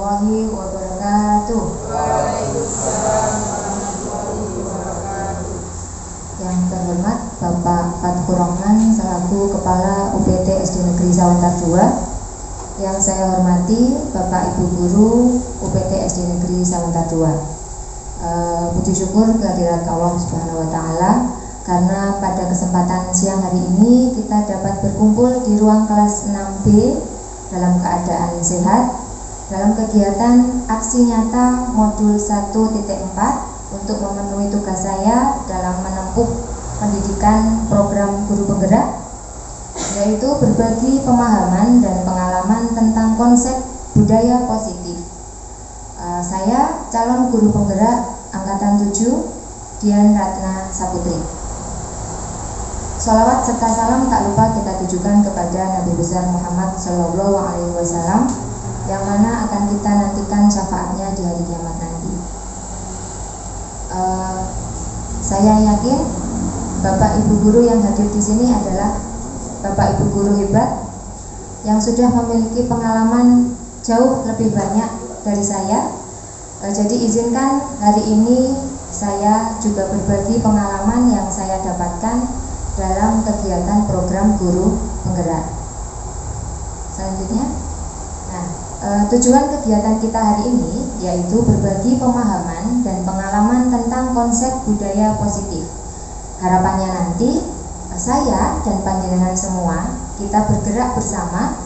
warahmatullahi wabarakatuh. Waalaikumsalam warahmatullahi wabarakatuh. Yang terhormat Bapak Fatkur Rahman selaku Kepala UPT SD Negeri Sawantar II. Yang saya hormati Bapak Ibu Guru UPT SD Negeri Sawantar II. Puji syukur kehadirat Allah Subhanahu wa Ta'ala karena pada kesempatan siang hari ini kita dapat berkumpul di ruang kelas 6B dalam keadaan sehat dalam kegiatan aksi nyata modul 1.4 untuk memenuhi tugas saya dalam menempuh pendidikan program guru penggerak, yaitu berbagi pemahaman dan pengalaman tentang konsep budaya positif. Saya calon guru penggerak angkatan 7 Dian Ratna Saputri. Sholawat serta salam tak lupa kita tujukan kepada Nabi besar Muhammad Sallallahu Alaihi Wasallam, yang mana akan kita nantikan syafaatnya di hari kiamat nanti. Saya yakin Bapak Ibu guru yang hadir di sini adalah Bapak Ibu guru hebat yang sudah memiliki pengalaman jauh lebih banyak dari saya. Jadi izinkan hari ini saya juga berbagi pengalaman yang saya dapatkan dalam kegiatan program guru penggerak. Selanjutnya, tujuan kegiatan kita hari ini yaitu berbagi pemahaman dan pengalaman tentang konsep budaya positif. Harapannya nanti saya dan panjenengan semua kita bergerak bersama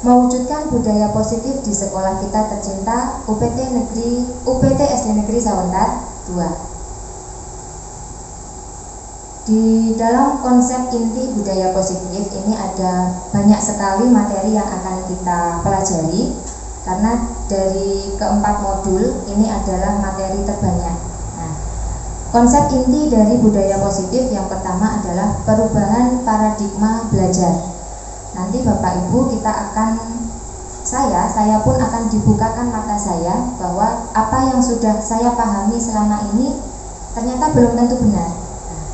mewujudkan budaya positif di sekolah kita tercinta UPT SD Negeri Sawantar II. Di dalam konsep inti budaya positif ini ada banyak sekali materi yang akan kita pelajari, karena dari keempat modul ini adalah materi terbanyak. Konsep inti dari budaya positif yang pertama adalah perubahan paradigma belajar. Nanti Bapak Ibu saya pun akan dibukakan mata saya bahwa apa yang sudah saya pahami selama ini ternyata belum tentu benar.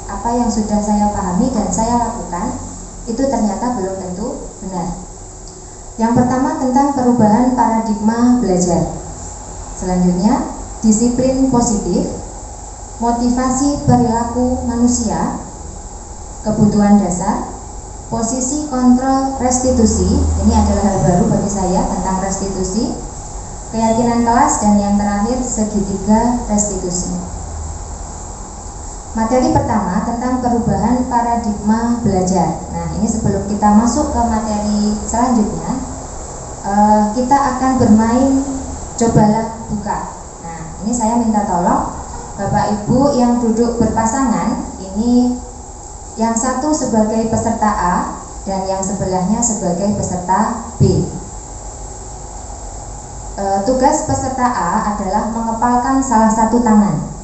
Apa yang sudah saya pahami dan saya lakukan itu ternyata belum tentu benar. Yang pertama tentang perubahan paradigma belajar. Selanjutnya, disiplin positif, motivasi perilaku manusia, kebutuhan dasar, posisi kontrol restitusi. Ini adalah hal baru bagi saya tentang restitusi, keyakinan kelas, dan yang terakhir segitiga restitusi. Materi pertama tentang perubahan paradigma belajar. Nah, ini sebelum kita masuk ke materi selanjutnya, kita akan bermain cobalah buka. Nah, ini saya minta tolong Bapak Ibu yang duduk berpasangan, ini yang satu sebagai peserta A dan yang sebelahnya sebagai peserta B. Tugas peserta A adalah mengepalkan salah satu tangan.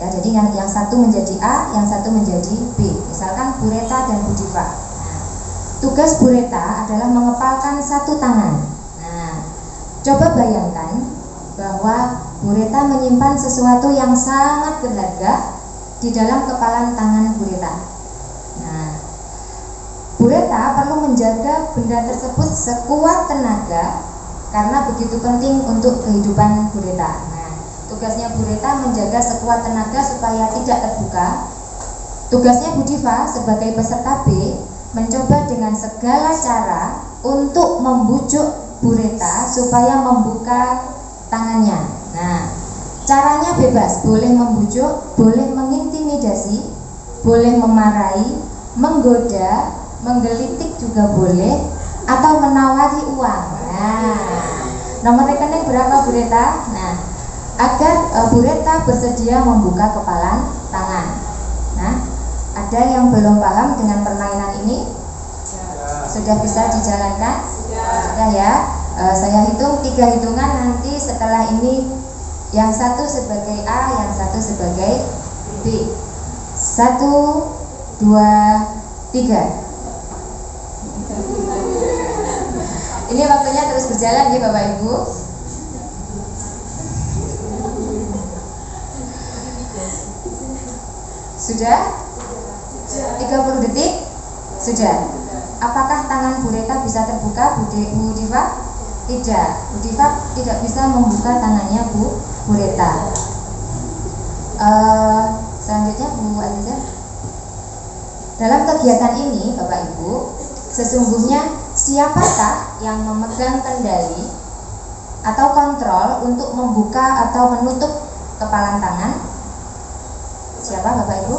Ya, jadi yang satu menjadi A, yang satu menjadi B. Misalkan Bu Reta dan Bu Diva. Tugas Bu Reta adalah mengepalkan satu tangan. Coba bayangkan bahwa Bu Reta menyimpan sesuatu yang sangat berharga di dalam kepalan tangan Bu Reta. Bu Reta perlu menjaga benda tersebut sekuat tenaga karena begitu penting untuk kehidupan Bu Reta. Tugasnya Bu Reta menjaga sekuat tenaga supaya tidak terbuka. Tugasnya Bu Diva sebagai peserta B mencoba dengan segala cara untuk membujuk Bu Reta supaya membuka tangannya. Caranya bebas, boleh membujuk, boleh mengintimidasi, boleh memarahi, menggoda, menggelitik juga boleh, atau menawari uang. Nomor rekening berapa Bu Reta? Agar Bu Reta bersedia membuka kepalan tangan. Ada yang belum paham dengan permainan ini? Sudah bisa dijalankan? Sudah ya. Saya hitung 3 hitungan, nanti setelah ini yang satu sebagai A, yang satu sebagai B. 1, 2, 3. Ini waktunya terus berjalan ya Bapak Ibu. Sudah? 30 detik? Sudah. Apakah tangan Bu Reta bisa terbuka, Bu Diva? Tidak, Bu Diva tidak bisa membuka tangannya Bu Reta. Selanjutnya Bu Aziza. Dalam kegiatan ini Bapak Ibu, sesungguhnya siapakah yang memegang kendali atau kontrol untuk membuka atau menutup kepalan tangan? Siapa Bapak Ibu?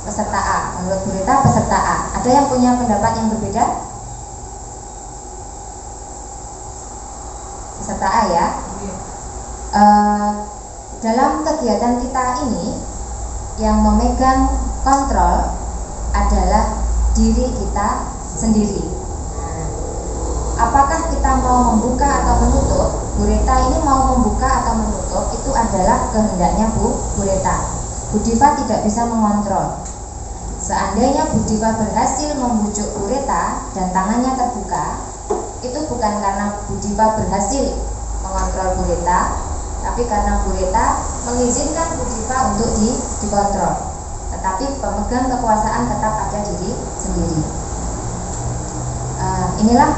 Peserta A. Menurut Bu Reta peserta A. Ada yang punya pendapat yang berbeda? Peserta A ya. Dalam kegiatan kita ini yang memegang kontrol adalah diri kita sendiri. Apakah kita mau membuka atau menutup? Bu Reta ini mau membuka atau menutup itu adalah kehendaknya Bu Reta. Bu Diva tidak bisa mengontrol. Seandainya Bu Diva berhasil membujuk Bu Reta dan tangannya terbuka, itu bukan karena Bu Diva berhasil mengontrol Bu Reta, tapi karena Bu Reta mengizinkan Bu Diva untuk dikontrol. Tetapi pemegang kekuasaan tetap ada diri sendiri. Inilah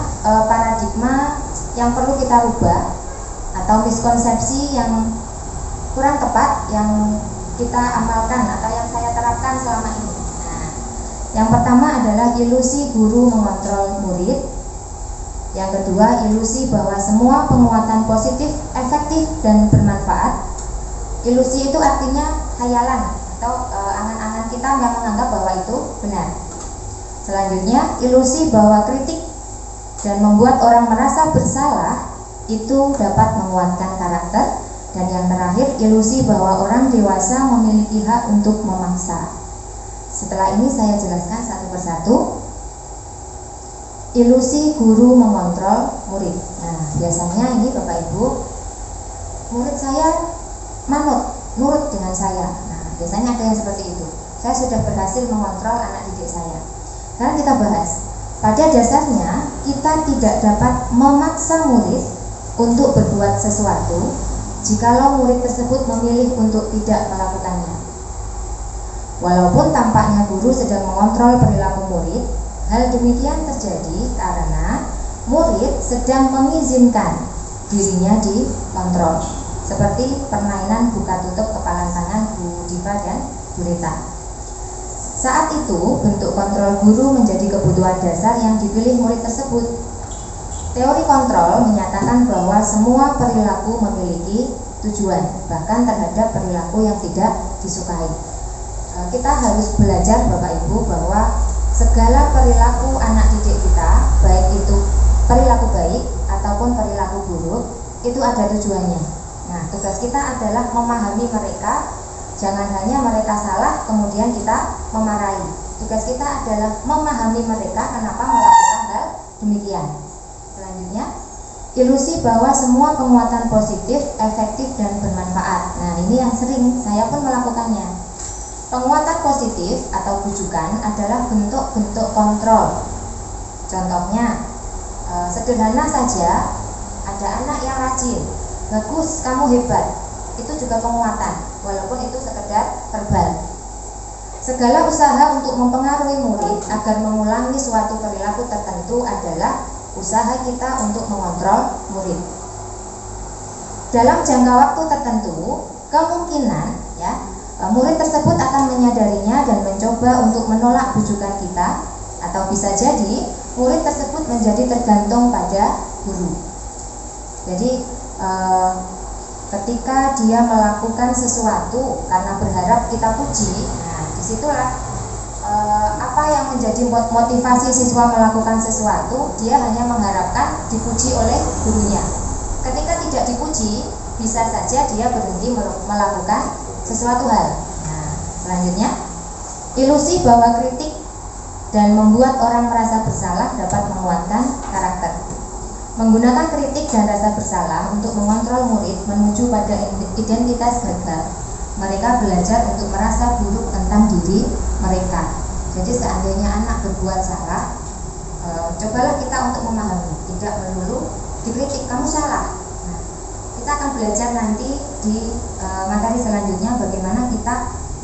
paradigma yang perlu kita rubah atau miskonsepsi yang kurang tepat yang kita amalkan atau yang saya terapkan selama ini. Yang pertama adalah ilusi guru mengontrol murid. Yang kedua, ilusi bahwa semua penguatan positif, efektif, dan bermanfaat. Ilusi itu artinya khayalan atau angan-angan kita yang menganggap bahwa itu benar. Selanjutnya, ilusi bahwa kritik dan membuat orang merasa bersalah itu dapat menguatkan karakter. Dan yang terakhir, ilusi bahwa orang dewasa memiliki hak untuk memaksa. Setelah ini saya jelaskan satu persatu. Ilusi guru mengontrol murid. Nah, biasanya ini Bapak Ibu, murid saya nurut dengan saya. Nah, biasanya ada yang seperti itu. Saya sudah berhasil mengontrol anak didik saya. Sekarang kita bahas. Pada dasarnya kita tidak dapat memaksa murid untuk berbuat sesuatu jikalau murid tersebut memilih untuk tidak melakukannya. Walaupun tampaknya guru sedang mengontrol perilaku murid, hal demikian terjadi karena murid sedang mengizinkan dirinya dikontrol, seperti permainan buka tutup kepalan tangan Bu Diva dan Bu Reta. Saat itu bentuk kontrol guru menjadi kebutuhan dasar yang dipilih murid tersebut. Teori kontrol menyatakan bahwa semua perilaku memiliki tujuan, bahkan terhadap perilaku yang tidak disukai. Kita harus belajar Bapak Ibu bahwa segala perilaku anak didik kita, baik itu perilaku baik ataupun perilaku buruk, itu ada tujuannya. Nah, tugas kita adalah memahami mereka. Jangan hanya mereka salah kemudian kita memarahi. Tugas kita adalah memahami mereka kenapa melakukan hal demikian. Selanjutnya, ilusi bahwa semua penguatan positif, efektif, dan bermanfaat. Nah, ini yang sering saya pun melakukannya. Penguatan positif atau bujukan adalah bentuk-bentuk kontrol. Contohnya, sederhana saja, ada anak yang rajin, bagus, kamu hebat. Itu juga penguatan, walaupun itu sekedar verbal. Segala usaha untuk mempengaruhi murid agar mengulangi suatu perilaku tertentu adalah usaha kita untuk mengontrol murid. Dalam jangka waktu tertentu, kemungkinan murid tersebut akan menyadarinya dan mencoba untuk menolak bujukan kita, atau bisa jadi murid tersebut menjadi tergantung pada guru. Jadi ketika dia melakukan sesuatu karena berharap kita puji, nah disitulah apa yang menjadi motivasi siswa melakukan sesuatu, dia hanya mengharapkan dipuji oleh gurunya. Ketika tidak dipuji, bisa saja dia berhenti melakukan sesuatu hal. Nah, selanjutnya, ilusi bahwa kritik dan membuat orang merasa bersalah dapat menguatkan karakter. Menggunakan kritik dan rasa bersalah untuk mengontrol murid menuju pada identitas gagal. Mereka belajar untuk merasa buruk tentang diri mereka. Jadi seandainya anak berbuat salah, cobalah kita untuk memahami, tidak melulu dikritik kamu salah. Nah, kita akan belajar nanti di materi selanjutnya bagaimana kita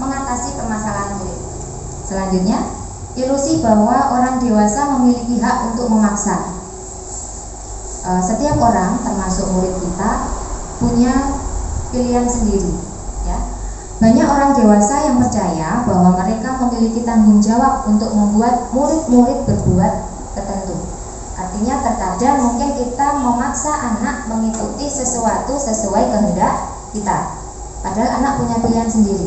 mengatasi permasalahan murid. Selanjutnya, ilusi bahwa orang dewasa memiliki hak untuk memaksa. setiap orang termasuk murid kita punya pilihan sendiri, ya. Banyak orang dewasa yang percaya bahwa mereka memiliki tanggung jawab untuk membuat murid-murid berbuat tertentu. Artinya terkadang mungkin kita memaksa anak mengikuti sesuatu sesuai kehendak kita, padahal anak punya pilihan sendiri.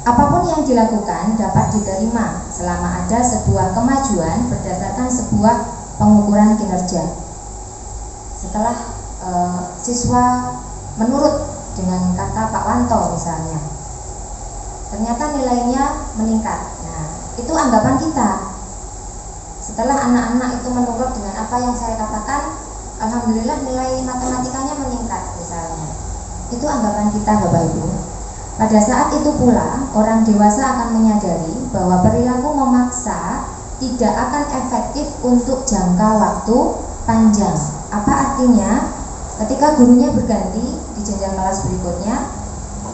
Apapun yang dilakukan dapat diterima selama ada sebuah kemajuan berdasarkan sebuah pengukuran kinerja. Setelah siswa menurut dengan kata Pak Wanto misalnya, ternyata nilainya meningkat. Nah, itu anggapan kita. Setelah anak-anak itu menurut dengan apa yang saya katakan, alhamdulillah nilai matematikanya meningkat misalnya. Itu anggapan kita, Bapak Ibu. Pada saat itu pula orang dewasa akan menyadari bahwa perilaku memaksa tidak akan efektif untuk jangka waktu panjang. Apa artinya? Ketika gurunya berganti di jenjang kelas berikutnya,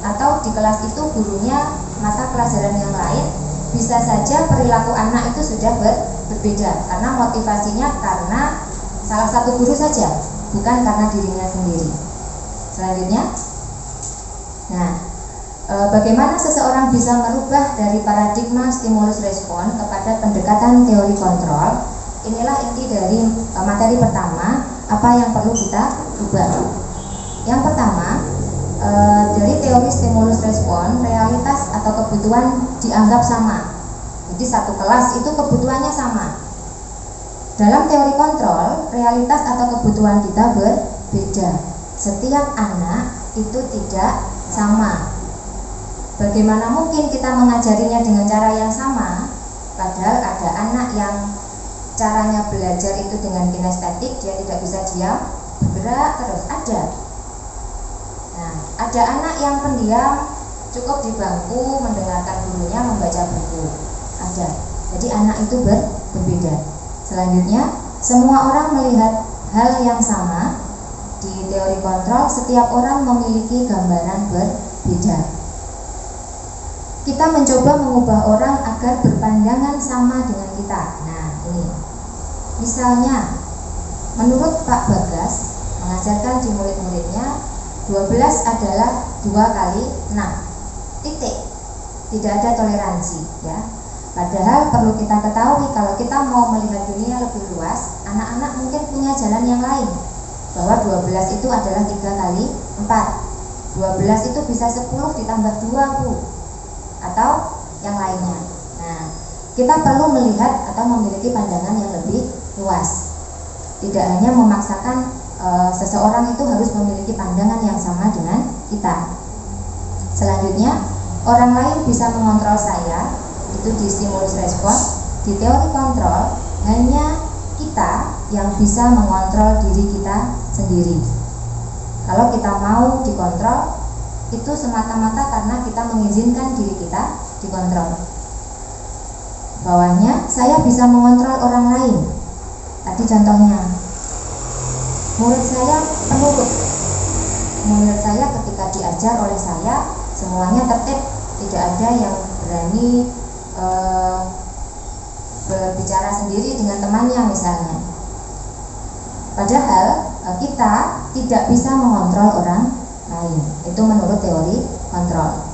atau di kelas itu gurunya mata pelajaran yang lain, bisa saja perilaku anak itu sudah berbeda karena motivasinya karena salah satu guru saja, bukan karena dirinya sendiri. Selanjutnya, nah, bagaimana seseorang bisa merubah dari paradigma stimulus respon kepada pendekatan teori kontrol? Inilah inti dari materi pertama, apa yang perlu kita ubah. Yang pertama, dari teori stimulus respon, realitas atau kebutuhan dianggap sama. Jadi satu kelas itu kebutuhannya sama. Dalam teori kontrol, realitas atau kebutuhan kita berbeda. Setiap anak itu tidak sama. Bagaimana mungkin kita mengajarinya dengan cara yang sama, padahal ada anak yang caranya belajar itu dengan kinestetik, dia tidak bisa diam, bergerak terus, ada. Nah, ada anak yang pendiam, cukup di bangku mendengarkan gurunya membaca buku, ada. Jadi anak itu berbeda. Selanjutnya, semua orang melihat hal yang sama. Di teori kontrol, setiap orang memiliki gambaran berbeda. Kita mencoba mengubah orang agar berpandangan sama dengan kita. Nah, ini misalnya, menurut Pak Bagas mengajarkan di murid-muridnya 12 adalah 2 kali 6. Titik. Tidak ada toleransi, ya. Padahal perlu kita ketahui kalau kita mau melihat dunia lebih luas, anak-anak mungkin punya jalan yang lain. Bahwa 12 itu adalah 3 kali 4. 12 itu bisa 10 ditambah 2, Bu. Atau yang lainnya. Nah, kita perlu melihat atau memiliki pandangan yang lebih luas. Tidak hanya memaksakan seseorang itu harus memiliki pandangan yang sama dengan kita. Selanjutnya, orang lain bisa mengontrol saya, itu di stimulus respon. Di teori kontrol, hanya kita yang bisa mengontrol diri kita sendiri. Kalau kita mau dikontrol, itu semata-mata karena kita mengizinkan diri kita dikontrol. Bawahnya, saya bisa mengontrol orang lain. Tadi contohnya, murid saya penurut. Murid saya ketika diajar oleh saya, semuanya tertib, tidak ada yang berani berbicara sendiri dengan temannya misalnya. Padahal kita tidak bisa mengontrol orang lain. Itu menurut teori kontrol.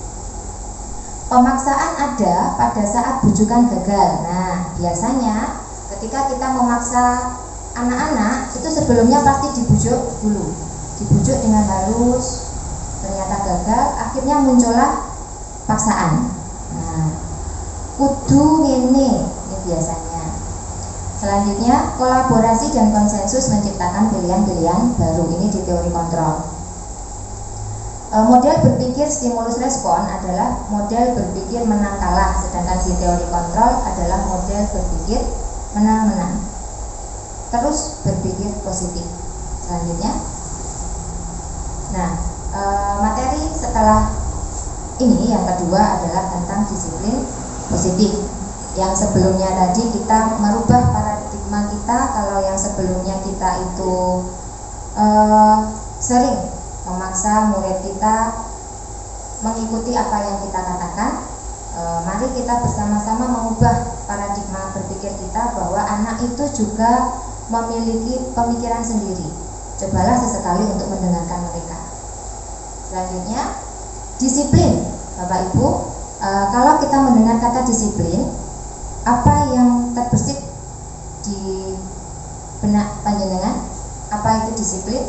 Pemaksaan ada pada saat bujukan gagal. Nah, biasanya ketika kita memaksa anak-anak, itu sebelumnya pasti dibujuk dulu. Dibujuk dengan halus, ternyata gagal, akhirnya muncullah paksaan. Nah, kudu ini biasanya. Selanjutnya, kolaborasi dan konsensus menciptakan pilihan-pilihan baru. Ini di teori kontrol. Model berpikir stimulus respon adalah model berpikir menang kalah, sedangkan di teori kontrol adalah model berpikir menang-menang. Terus berpikir positif. Selanjutnya, nah, materi setelah ini yang kedua adalah tentang disiplin positif. Yang sebelumnya tadi kita merubah paradigma kita. Kalau yang sebelumnya kita itu sering memaksa murid kita mengikuti apa yang kita katakan, mari kita bersama-sama mengubah paradigma berpikir kita bahwa anak itu juga memiliki pemikiran sendiri. Cobalah sesekali untuk mendengarkan mereka. Selanjutnya, disiplin. Bapak Ibu, kalau kita mendengar kata disiplin, apa yang terbersit di benak panjenengan? Apa itu disiplin?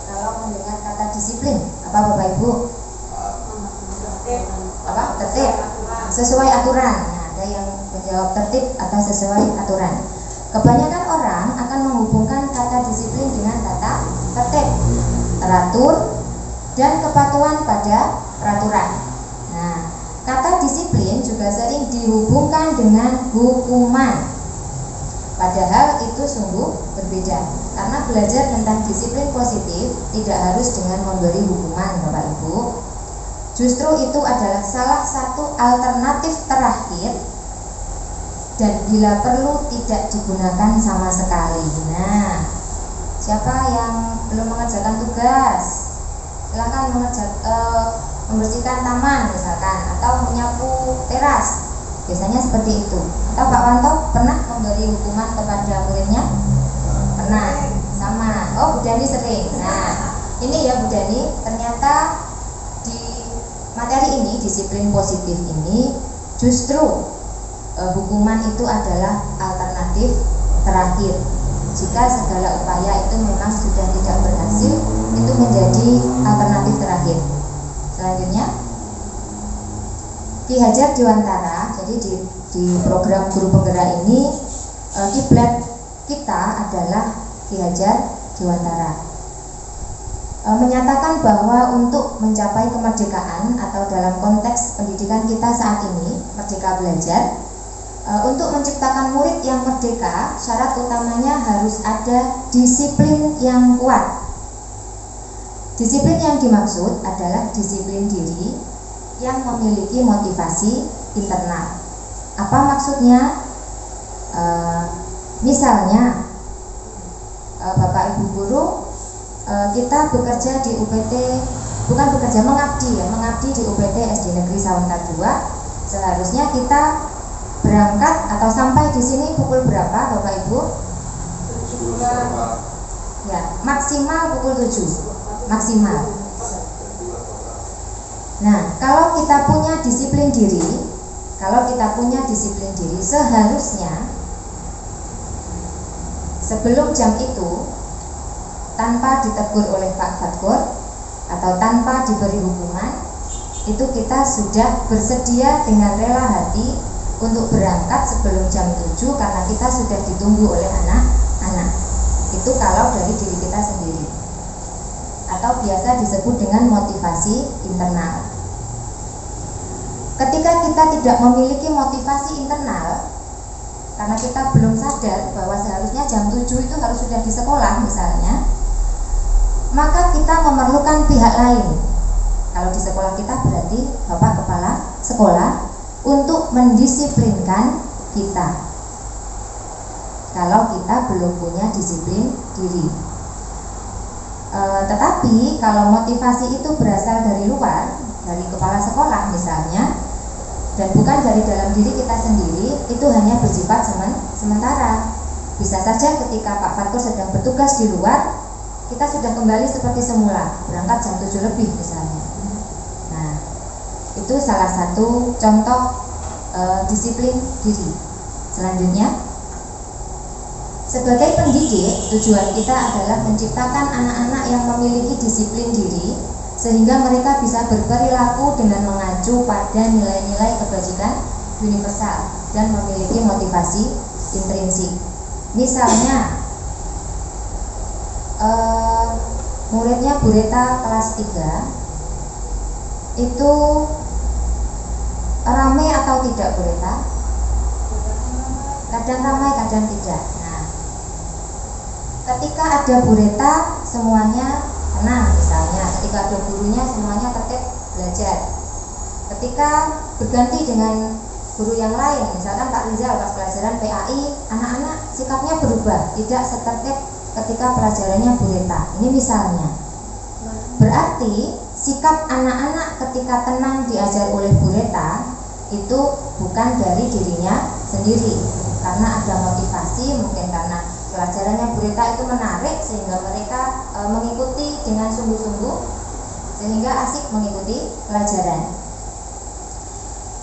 Kalau mendengar kata disiplin, apa Bapak Ibu? Apa? Tertib, sesuai aturan. Nah, ada yang menjawab tertib atau sesuai aturan. Kebanyakan orang akan menghubungkan kata disiplin dengan kata tertib, teratur, dan kepatuhan pada peraturan. Nah, kata disiplin juga sering dihubungkan dengan hukuman. Padahal itu sungguh berbeda. Karena belajar tentang disiplin positif tidak harus dengan memberi hukuman, Bapak Ibu. Justru itu adalah salah satu alternatif terakhir, dan bila perlu tidak digunakan sama sekali. Nah, siapa yang belum mengerjakan tugas, silakan membersihkan taman misalkan, atau menyapu teras. Biasanya seperti itu. Atau Pak Wanto pernah memberi hukuman kepada muridnya? Pernah, sama. Oh, Bu Dani sering. Nah, ini ya Bu Dani, ternyata di materi ini, disiplin positif ini, justru hukuman itu adalah alternatif terakhir. Jika segala upaya itu memang sudah tidak berhasil, itu menjadi alternatif terakhir. Selanjutnya, Ki Hajar Dewantara. Jadi di program guru penggerak ini, kiblat kita adalah Ki Hajar Dewantara. Menyatakan bahwa untuk mencapai kemerdekaan, atau dalam konteks pendidikan kita saat ini, merdeka belajar, untuk menciptakan murid yang merdeka, syarat utamanya harus ada disiplin yang kuat. Disiplin yang dimaksud adalah disiplin diri yang memiliki motivasi internal. Apa maksudnya? Misalnya, Bapak Ibu guru, kita bekerja di UPT, bukan bekerja, mengabdi di UPT SD Negeri Sawangta 2. Seharusnya kita berangkat atau sampai di sini pukul berapa, Bapak Ibu? 7. Ya, maksimal pukul 7. Maksimal. Nah, kalau kita punya disiplin diri, seharusnya sebelum jam itu, tanpa ditegur oleh Pak Fatkur atau tanpa diberi hukuman, itu kita sudah bersedia dengan rela hati untuk berangkat sebelum jam 7, karena kita sudah ditunggu oleh anak-anak. Itu kalau dari diri kita sendiri, atau biasa disebut dengan motivasi internal. Ketika kita tidak memiliki motivasi internal, karena kita belum sadar bahwa seharusnya jam 7 itu harus sudah di sekolah misalnya, maka kita memerlukan pihak lain. Kalau di sekolah kita berarti Bapak Kepala Sekolah untuk mendisiplinkan kita. Kalau kita belum punya disiplin diri. Tetapi kalau motivasi itu berasal dari luar, dari kepala sekolah misalnya, dan bukan dari dalam diri kita sendiri, itu hanya bersifat sementara. Bisa saja ketika Pak Fatkur sedang bertugas di luar, kita sudah kembali seperti semula, berangkat jam 7 lebih misalnya. Nah, itu salah satu contoh disiplin diri. Selanjutnya, sebagai pendidik, tujuan kita adalah menciptakan anak-anak yang memiliki disiplin diri, sehingga mereka bisa berperilaku dengan mengacu pada nilai-nilai kebajikan universal dan memiliki motivasi intrinsik. Misalnya, muridnya Bu Reta kelas 3 itu ramai atau tidak, Bu Reta? Kadang ramai, kadang tidak. Nah, ketika ada Bu Reta, semuanya tenang misalnya. Ketika ada gurunya, semuanya tertib belajar. Ketika berganti dengan guru yang lain, misalkan Pak Rizal pas pelajaran PAI, anak-anak sikapnya berubah, tidak setertib ketika pelajarannya Bu Reta. Ini misalnya. Berarti sikap anak-anak ketika tenang diajar oleh Bu Reta itu bukan dari dirinya sendiri, karena ada motivasi, mungkin karena pelajarannya Bu Rita itu menarik sehingga mereka mengikuti dengan sungguh-sungguh, sehingga asik mengikuti pelajaran.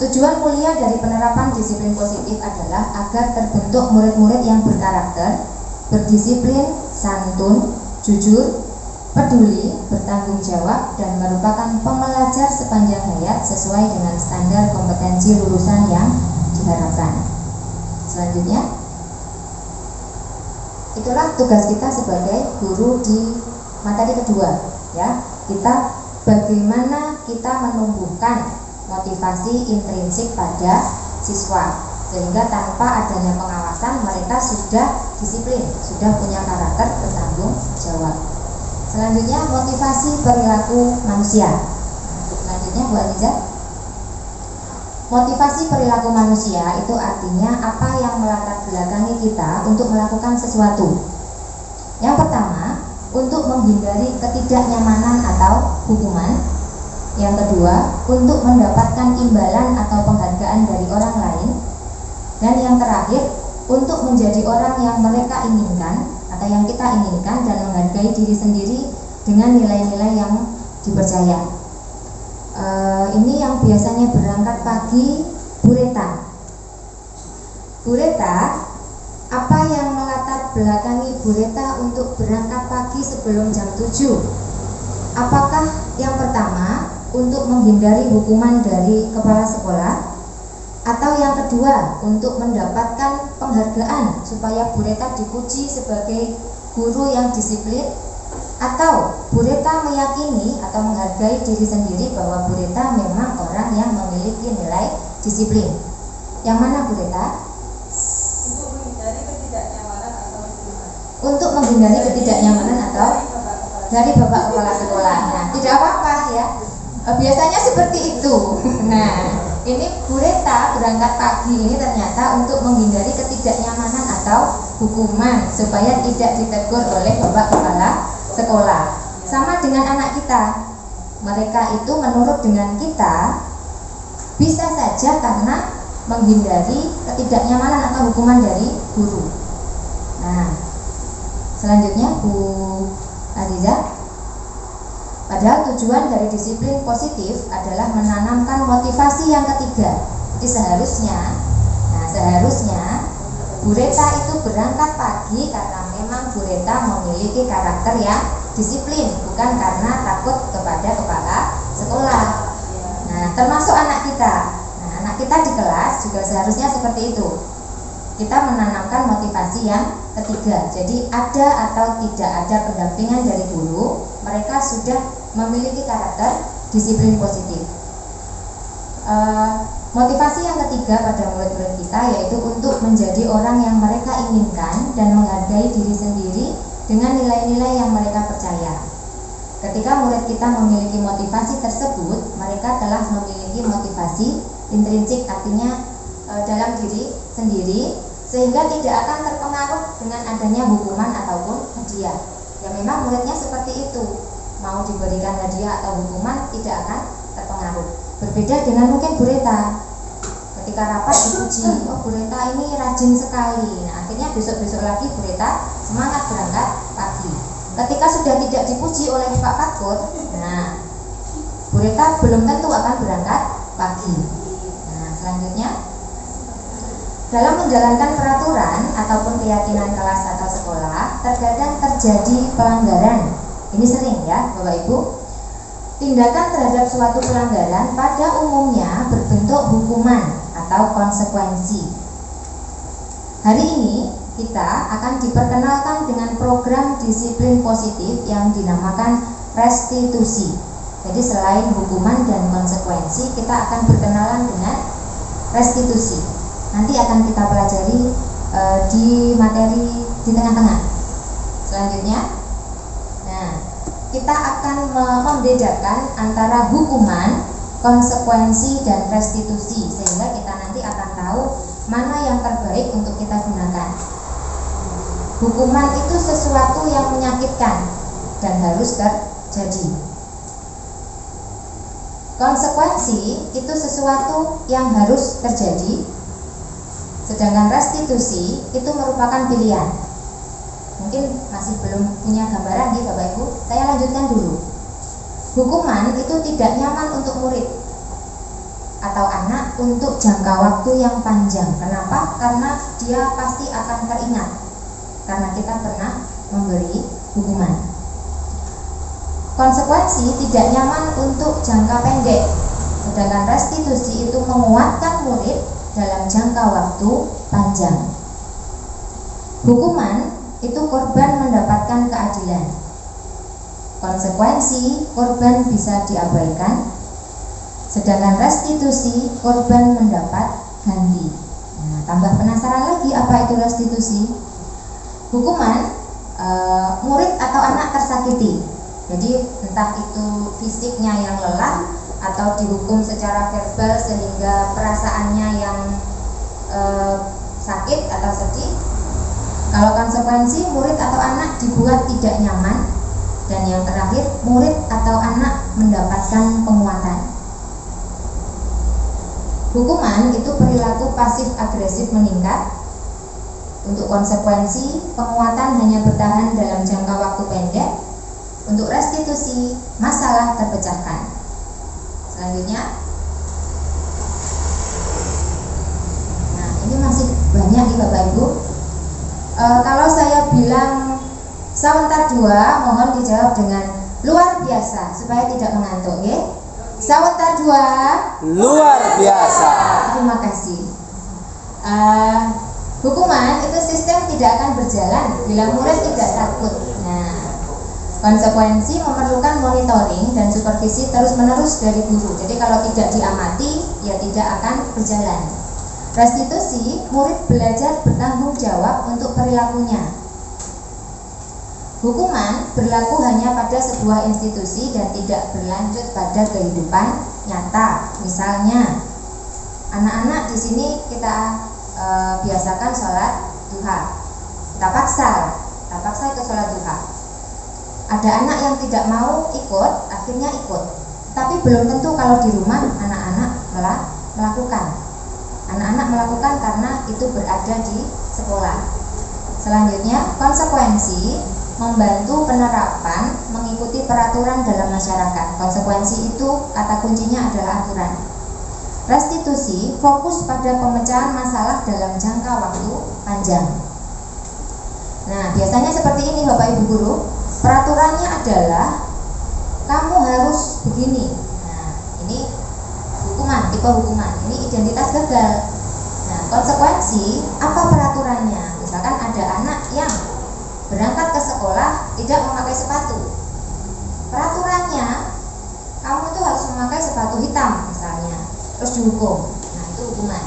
Tujuan mulia dari penerapan disiplin positif adalah agar terbentuk murid-murid yang berkarakter, berdisiplin, santun, jujur, peduli, bertanggung jawab, dan merupakan pembelajar sepanjang hayat sesuai dengan standar kompetensi lulusan yang diharapkan. Selanjutnya, itulah tugas kita sebagai guru di materi kedua, ya. Kita bagaimana kita menumbuhkan motivasi intrinsik pada siswa, sehingga tanpa adanya pengawasan mereka sudah disiplin, sudah punya karakter bertanggung jawab. Selanjutnya, motivasi perilaku manusia. Selanjutnya, Bu Aliza. Motivasi perilaku manusia itu artinya apa yang melatar belakangi kita untuk melakukan sesuatu. Yang pertama, untuk menghindari ketidaknyamanan atau hukuman. Yang kedua, untuk mendapatkan imbalan atau penghargaan dari orang lain. Dan yang terakhir, untuk menjadi orang yang mereka inginkan atau yang kita inginkan dan menghargai diri sendiri dengan nilai-nilai yang dipercaya. Ini yang biasanya berangkat pagi, Bu Rita. Bu Rita, apa yang melatar belakangi Bu Rita untuk berangkat pagi sebelum jam 7? Apakah yang pertama untuk menghindari hukuman dari kepala sekolah, atau yang kedua untuk mendapatkan penghargaan supaya Bu Rita dipuji sebagai guru yang disiplin, atau Bu Rita meyakini atau menghargai diri sendiri bahwa Bu Rita memang orang yang memiliki nilai disiplin? Yang mana, Bu Rita? Untuk menghindari ketidaknyamanan atau hukuman. Untuk menghindari ketidaknyamanan atau dari Bapak Kepala Sekolah. Nah, tidak apa-apa ya. Biasanya seperti itu. Nah, ini Bu Rita berangkat pagi ini ternyata untuk menghindari ketidaknyamanan atau hukuman supaya tidak ditegur oleh Bapak Kepala Sekolah. Sama dengan anak kita, mereka itu menurut dengan kita bisa saja karena menghindari ketidaknyamanan atau hukuman dari guru. Nah, selanjutnya Bu Aliza. Padahal tujuan dari disiplin positif adalah menanamkan motivasi yang ketiga. Jadi seharusnya Bu Rita itu berangkat pagi karena memang Bu Rita memiliki karakter yang disiplin, bukan karena takut kepada kepala sekolah. Nah, termasuk anak kita. Nah, anak kita di kelas juga seharusnya seperti itu. Kita menanamkan motivasi yang ketiga. Jadi ada atau tidak ada pendampingan dari guru, mereka sudah memiliki karakter disiplin positif. Motivasi yang ketiga pada murid-murid kita yaitu untuk menjadi orang yang mereka inginkan dan menghargai diri sendiri dengan nilai-nilai yang mereka percaya. Ketika murid kita memiliki motivasi tersebut, mereka telah memiliki motivasi intrinsik, artinya dalam diri sendiri, sehingga tidak akan terpengaruh dengan adanya hukuman ataupun hadiah. Ya memang muridnya seperti itu, mau diberikan hadiah atau hukuman tidak akan terpengaruh. Berbeda dengan mungkin Bu Rita, ketika rapat dipuji, oh Bu Rita ini rajin sekali. Nah, akhirnya besok-besok lagi Bu Rita semangat berangkat pagi. Ketika sudah tidak dipuji oleh Pak Fatkut, nah Bu Rita belum tentu akan berangkat pagi. Nah, selanjutnya, dalam menjalankan peraturan ataupun keyakinan kelas atau sekolah, terkadang terjadi pelanggaran. Ini sering ya Bapak Ibu. Tindakan terhadap suatu pelanggaran pada umumnya berbentuk hukuman atau konsekuensi. Hari ini kita akan diperkenalkan dengan program disiplin positif yang dinamakan restitusi. Jadi selain hukuman dan konsekuensi, kita akan berkenalan dengan restitusi. Nanti akan kita pelajari di materi di tengah-tengah. Selanjutnya, kita akan membedakan antara hukuman, konsekuensi, dan restitusi, sehingga kita nanti akan tahu mana yang terbaik untuk kita gunakan. Hukuman itu sesuatu yang menyakitkan dan harus terjadi. Konsekuensi itu sesuatu yang harus terjadi Sedangkan restitusi itu merupakan pilihan. Mungkin masih belum punya gambaran nih Bapak Ibu, saya lanjutkan dulu. Hukuman itu tidak nyaman untuk murid atau anak untuk jangka waktu yang panjang. Kenapa? Karena dia pasti akan teringat karena kita pernah memberi hukuman. Konsekuensi tidak nyaman untuk jangka pendek. Sedangkan restitusi itu menguatkan murid dalam jangka waktu panjang. Hukuman itu korban mendapatkan keadilan. Konsekuensi korban bisa diabaikan. Sedangkan restitusi korban mendapat ganti. Nah, tambah penasaran lagi apa itu restitusi? Hukuman murid atau anak tersakiti. Jadi entah itu fisiknya yang lelah atau dihukum secara verbal sehingga perasaannya yang sakit atau sedih. Kalau konsekuensi murid atau anak dibuat tidak nyaman. Dan yang terakhir, murid atau anak mendapatkan penguatan. Hukuman itu perilaku pasif agresif meningkat. Untuk konsekuensi, penguatan hanya bertahan dalam jangka waktu pendek. Untuk restitusi, masalah terpecahkan. Selanjutnya, nah ini masih banyak nih Bapak Ibu. Kalau saya bilang Sawentar 2, mohon dijawab dengan luar biasa supaya tidak mengantuk, ya. Sawentar 2, luar biasa. Terima kasih. Hukuman itu sistem tidak akan berjalan bila murid tidak takut. Nah, konsekuensi memerlukan monitoring dan supervisi terus-menerus dari guru. Jadi kalau tidak diamati, ya tidak akan berjalan. Restitusi, murid belajar bertanggung jawab untuk perilakunya. Hukuman berlaku hanya pada sebuah institusi dan tidak berlanjut pada kehidupan nyata. Misalnya, anak-anak di sini kita biasakan sholat duha. Kita paksa ikut sholat duha. Ada anak yang tidak mau ikut, akhirnya ikut. Tapi belum tentu kalau di rumah anak-anak melakukan. Anak-anak melakukan karena itu berada di sekolah. Selanjutnya, konsekuensi membantu penerapan mengikuti peraturan dalam masyarakat. Konsekuensi itu kata kuncinya adalah aturan. Restitusi fokus pada pemecahan masalah dalam jangka waktu panjang. Nah, biasanya seperti ini Bapak Ibu guru. Peraturannya adalah kamu harus begini. Nah, ini hukuman, tipe hukuman. Ini identitas gagal. Nah, konsekuensi apa peraturannya? Misalkan ada anak yang berangkat ke sekolah tidak memakai sepatu. Peraturannya kamu tuh harus memakai sepatu hitam misalnya, terus dihukum. Nah, itu hukuman.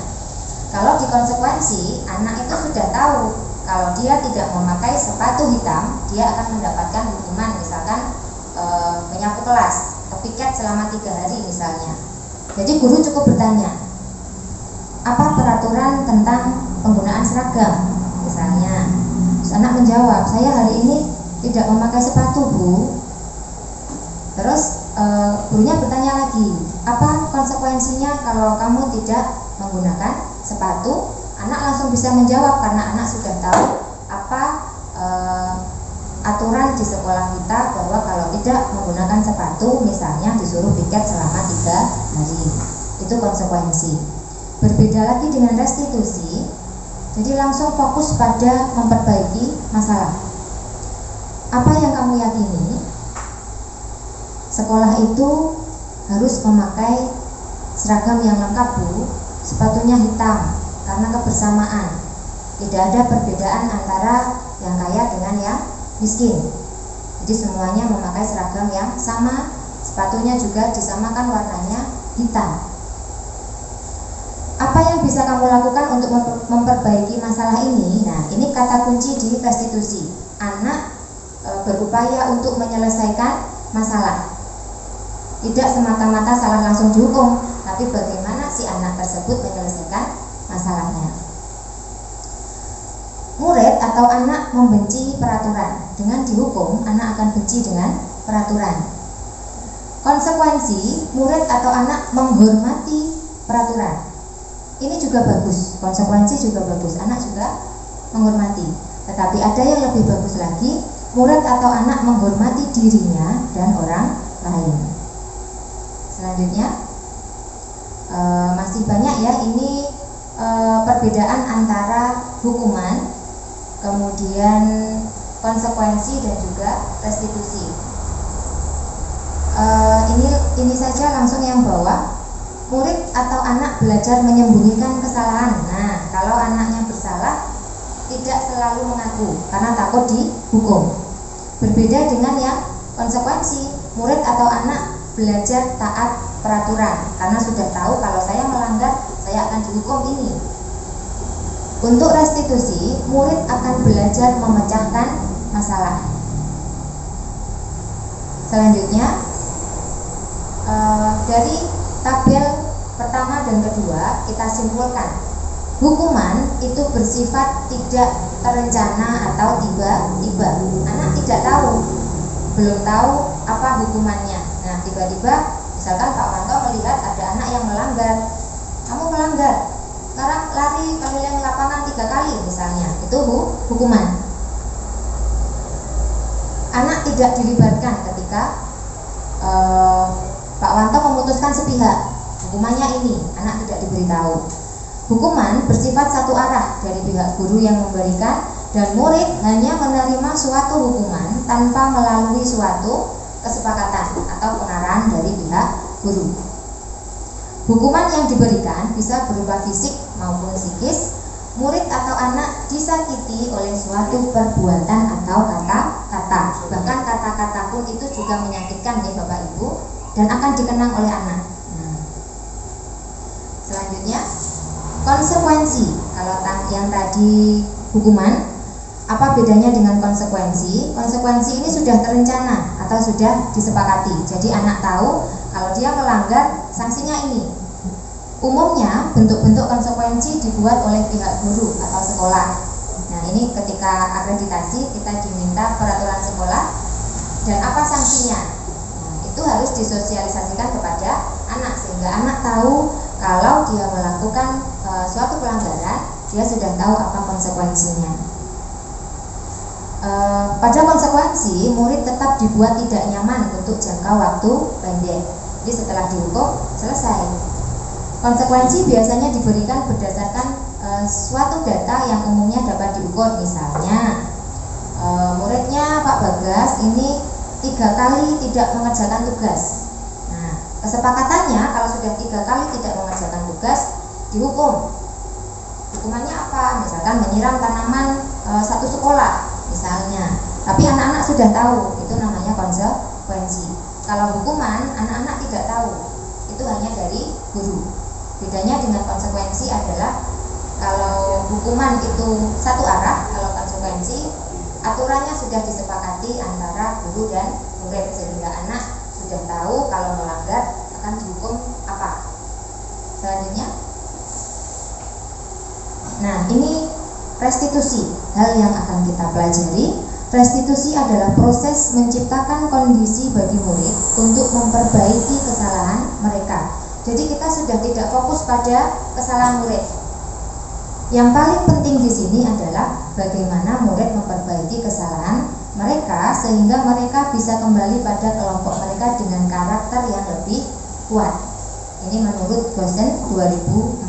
Kalau di konsekuensi, anak itu sudah tahu kalau dia tidak memakai sepatu hitam, dia akan mendapatkan hukuman, misalkan menyapu kelas atau piket selama 3 hari misalnya. Jadi guru cukup bertanya, apa peraturan tentang penggunaan seragam misalnya. Terus anak menjawab, saya hari ini tidak memakai sepatu Bu. Terus gurunya bertanya lagi, apa konsekuensinya kalau kamu tidak menggunakan sepatu? Anak langsung bisa menjawab karena anak sudah tahu apa aturan di sekolah kita bahwa kalau tidak menggunakan sepatu misalnya disuruh piket selama 3 hari. Itu konsekuensi. Berbeda lagi dengan restitusi. Jadi langsung fokus pada memperbaiki masalah. Apa yang kamu yakini? Sekolah itu harus memakai seragam yang lengkap Bu, sepatunya hitam karena kebersamaan. Tidak ada perbedaan antara yang kaya dengan yang miskin. Jadi semuanya memakai seragam yang sama, sepatunya juga disamakan warnanya hitam. Apa yang bisa kamu lakukan untuk memperbaiki masalah ini? Nah, ini kata kunci di restitusi. Anak berupaya untuk menyelesaikan masalah. Tidak semata-mata salah langsung dihukum, tapi bagaimana si anak tersebut menyelesaikan masalahnya. Murid atau anak membenci peraturan. Dengan dihukum, anak akan benci dengan peraturan. Konsekuensi, murid atau anak menghormati peraturan. ini juga bagus, konsekuensi juga bagus, anak juga menghormati. Tetapi ada yang lebih bagus lagi, murid atau anak menghormati dirinya dan orang lain. Selanjutnya, masih banyak ya ini perbedaan antara hukuman, kemudian konsekuensi dan juga restitusi. Ini saja langsung yang bawah. Murid atau anak belajar menyembunyikan kesalahan. Nah, kalau anaknya bersalah tidak selalu mengaku karena takut dihukum. Berbeda dengan yang konsekuensi, murid atau anak belajar taat peraturan karena sudah tahu kalau saya melanggar saya akan dihukum ini. Untuk restitusi, murid akan belajar memecahkan masalah. Selanjutnya, dari tabel pertama dan kedua kita simpulkan, hukuman itu bersifat tidak terencana atau tiba-tiba. Anak tidak tahu, belum tahu apa hukumannya. Nah, tiba-tiba misalkan Pak Wanto melihat ada anak yang melanggar, kamu melanggar, sekarang lari keliling lapangan 3 kali misalnya, itu hukuman. Anak tidak dilibatkan ketika Pak Wanto memutuskan sepihak, hukumannya ini, anak tidak diberitahu. Hukuman bersifat satu arah dari pihak guru yang memberikan, dan murid hanya menerima suatu hukuman tanpa melalui suatu kesepakatan atau pengarahan dari pihak guru. Hukuman yang diberikan bisa berupa fisik maupun psikis. Murid atau anak disakiti oleh suatu perbuatan atau kata-kata. Bahkan kata-kata pun itu juga menyakitkan ya Bapak Ibu, dan akan dikenang oleh anak. Nah, selanjutnya konsekuensi. Kalau yang tadi hukuman, apa bedanya dengan konsekuensi? Konsekuensi ini sudah terencana atau sudah disepakati. Jadi anak tahu kalau dia melanggar sanksinya ini. Umumnya bentuk-bentuk konsekuensi dibuat oleh pihak guru atau sekolah. Nah, ini ketika akreditasi kita diminta peraturan sekolah dan apa sanksinya. Nah, itu harus disosialisasikan kepada anak sehingga anak tahu kalau dia melakukan suatu pelanggaran, dia sudah tahu apa konsekuensinya. Pada konsekuensi, murid tetap dibuat tidak nyaman untuk jangka waktu pendek. Jadi setelah dihukum, selesai. Konsekuensi biasanya diberikan berdasarkan suatu data yang umumnya dapat diukur. Misalnya, muridnya Pak Bagas ini 3 kali tidak mengerjakan tugas. Nah, kesepakatannya kalau sudah 3 kali tidak mengerjakan tugas, dihukum. Hukumannya apa? Misalkan menyiram tanaman satu sekolah misalnya. Tapi anak-anak sudah tahu, itu namanya konsekuensi. Kalau hukuman, anak-anak tidak tahu, itu hanya dari guru. Bedanya dengan konsekuensi adalah kalau hukuman itu satu arah, kalau konsekuensi aturannya sudah disepakati antara guru dan murid sehingga anak sudah tahu kalau melanggar akan dihukum apa. Selanjutnya, nah ini restitusi, hal yang akan kita pelajari. Restitusi adalah proses menciptakan kondisi bagi murid untuk memperbaiki kesalahan mereka. Jadi kita sudah tidak fokus pada kesalahan murid. Yang paling penting di sini adalah bagaimana murid memperbaiki kesalahan mereka sehingga mereka bisa kembali pada kelompok mereka dengan karakter yang lebih kuat. Ini menurut dosen 2004.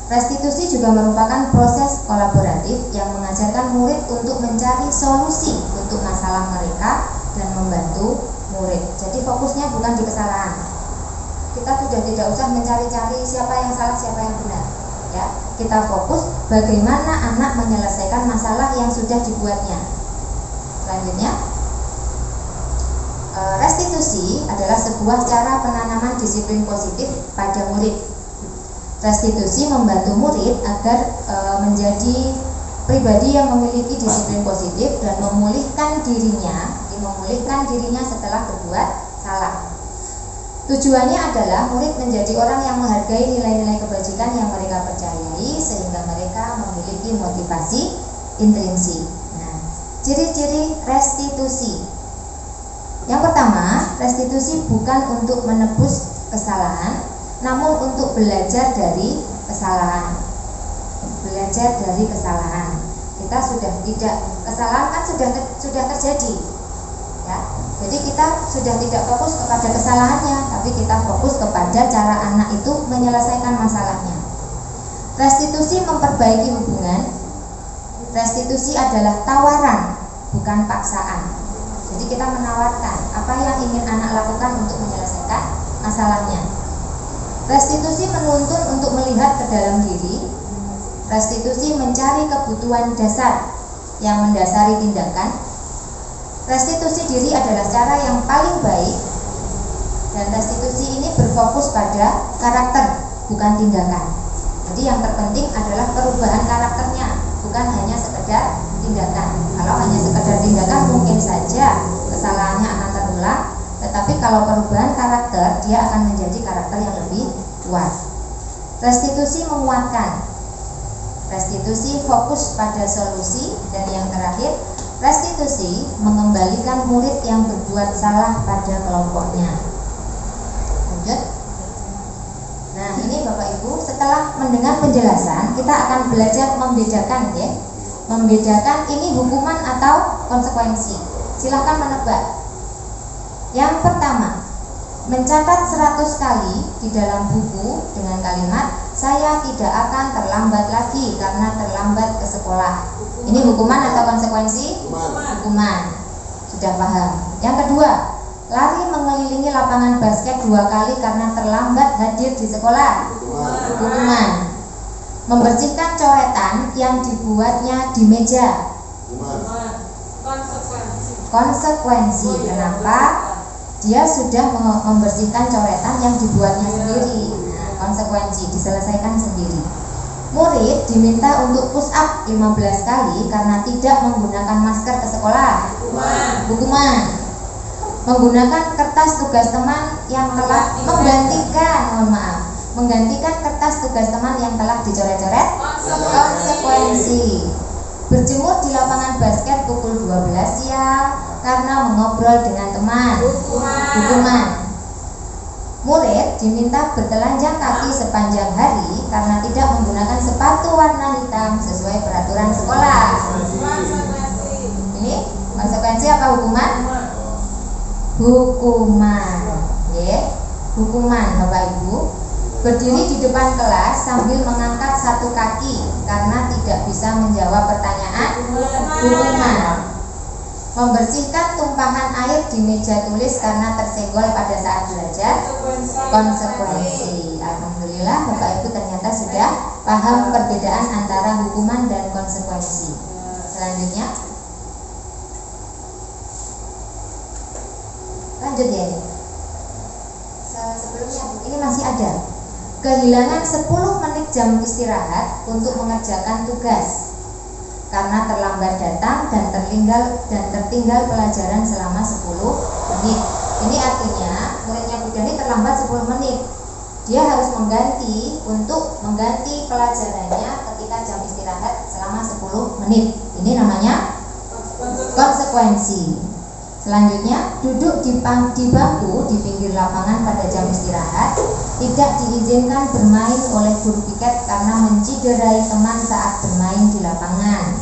Restitusi juga merupakan proses kolaboratif yang mengajarkan murid untuk mencari solusi untuk masalah mereka dan membantu murid. Jadi fokusnya bukan di kesalahan. Kita sudah tidak usah mencari-cari siapa yang salah, siapa yang benar. Ya, kita fokus bagaimana anak menyelesaikan masalah yang sudah dibuatnya. Selanjutnya, restitusi adalah sebuah cara penanaman disiplin positif pada murid. Restitusi membantu murid agar menjadi pribadi yang memiliki disiplin positif dan memulihkan dirinya setelah berbuat salah. Tujuannya adalah murid menjadi orang yang menghargai nilai-nilai kebajikan yang mereka percayai sehingga mereka memiliki motivasi intrinsik. Nah, ciri-ciri restitusi. Yang pertama, restitusi bukan untuk menebus kesalahan, namun untuk belajar dari kesalahan. Belajar dari kesalahan. Kita sudah tidak, kesalahan kan sudah terjadi. Ya. Jadi kita sudah tidak fokus kepada kesalahannya, tapi kita fokus kepada cara anak itu menyelesaikan masalahnya. Restitusi memperbaiki hubungan. Restitusi adalah tawaran, bukan paksaan. Jadi kita menawarkan apa yang ingin anak lakukan untuk menyelesaikan masalahnya. Restitusi menuntun untuk melihat ke dalam diri. Restitusi mencari kebutuhan dasar yang mendasari tindakan. Restitusi diri adalah cara yang paling baik, dan restitusi ini berfokus pada karakter, bukan tindakan. Jadi yang terpenting adalah perubahan karakternya, bukan hanya sekedar tindakan. Kalau hanya sekedar tindakan mungkin saja kesalahannya akan terulang, tetapi kalau perubahan karakter, dia akan menjadi karakter yang lebih kuat. Restitusi menguatkan. Restitusi fokus pada solusi, dan yang terakhir, restitusi mengembalikan murid yang berbuat salah pada kelompoknya. Lanjut. Nah, ini Bapak Ibu, setelah mendengar penjelasan, kita akan belajar membedakan, ya. Membedakan ini hukuman atau konsekuensi. Silahkan menebak. Yang pertama, mencatat 100 kali di dalam buku dengan kalimat saya tidak akan terlambat lagi karena terlambat ke sekolah. Ini hukuman atau konsekuensi? Hukuman. Sudah paham. Yang kedua, lari mengelilingi lapangan basket 2 kali karena terlambat hadir di sekolah. Hukuman. Membersihkan coretan yang dibuatnya di meja. Konsekuensi. Kenapa? Dia sudah membersihkan coretan yang dibuatnya sendiri. Nah, konsekuensi diselesaikan sendiri. Murid diminta untuk push up 15 kali karena tidak menggunakan masker ke sekolah. Hukuman. Menggunakan kertas tugas teman yang telah menggantikan kertas tugas teman yang telah dicoret-coret. Konsekuensi. Berjemur di lapangan basket pukul 12 siang karena mengobrol dengan teman. Hukuman. Murid diminta bertelanjang kaki sepanjang hari karena tidak menggunakan sepatu warna hitam sesuai peraturan sekolah. Ini konsekuensi apa hukuman? Hukuman. Ya. Hukuman Bapak Ibu. Berdiri di depan kelas sambil mengangkat satu kaki karena tidak bisa menjawab pertanyaan. Hukuman. Membersihkan tumpahan air di meja tulis karena tersenggol pada saat belajar. Konsekuensi. Alhamdulillah Bapak Ibu ternyata sudah paham perbedaan antara hukuman dan konsekuensi. Selanjutnya, lanjut ya ini. Sebelumnya ini masih ada. Kehilangan 10 menit jam istirahat untuk mengerjakan tugas karena terlambat datang dan tertinggal pelajaran selama 10 menit. Ini artinya muridnya Bu Dani terlambat 10 menit. Dia harus mengganti pelajarannya ketika jam istirahat selama 10 menit. Ini namanya konsekuensi. Selanjutnya, duduk di bangku di pinggir lapangan pada jam istirahat tidak diizinkan bermain oleh guru piket karena menciderai teman saat bermain di lapangan.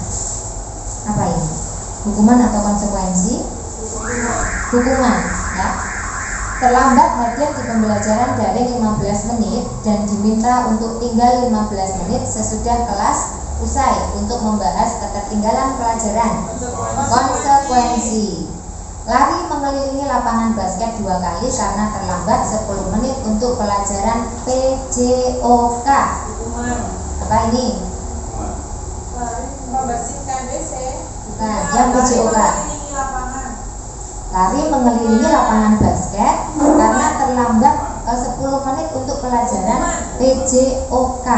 Apa ini? Hukuman atau konsekuensi? Hukuman, ya. Terlambat hadir di pembelajaran daring 15 menit dan diminta untuk tinggal 15 menit sesudah kelas usai untuk membahas ketertinggalan pelajaran. Konsekuensi. Lari mengelilingi lapangan basket 2 kali karena terlambat 10 menit untuk pelajaran PJOK. Apa ini? Membersihkan WC. Bukan, yang PJOK. Lari mengelilingi lapangan basket karena terlambat 10 menit untuk pelajaran PJOK.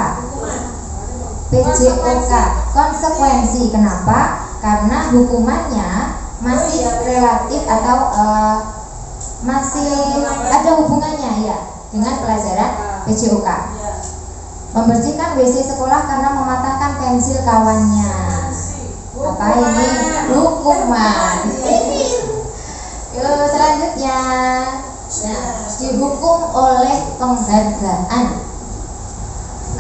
PJOK. Konsekuensi. Kenapa? Karena hukumannya masih relatif atau masih ada hubungannya ya dengan pelajaran PJOK. Membersihkan WC sekolah karena mematahkan pensil kawannya. Apa ini? Hukuman. Yuk selanjutnya. Nah, dihukum oleh penghargaan.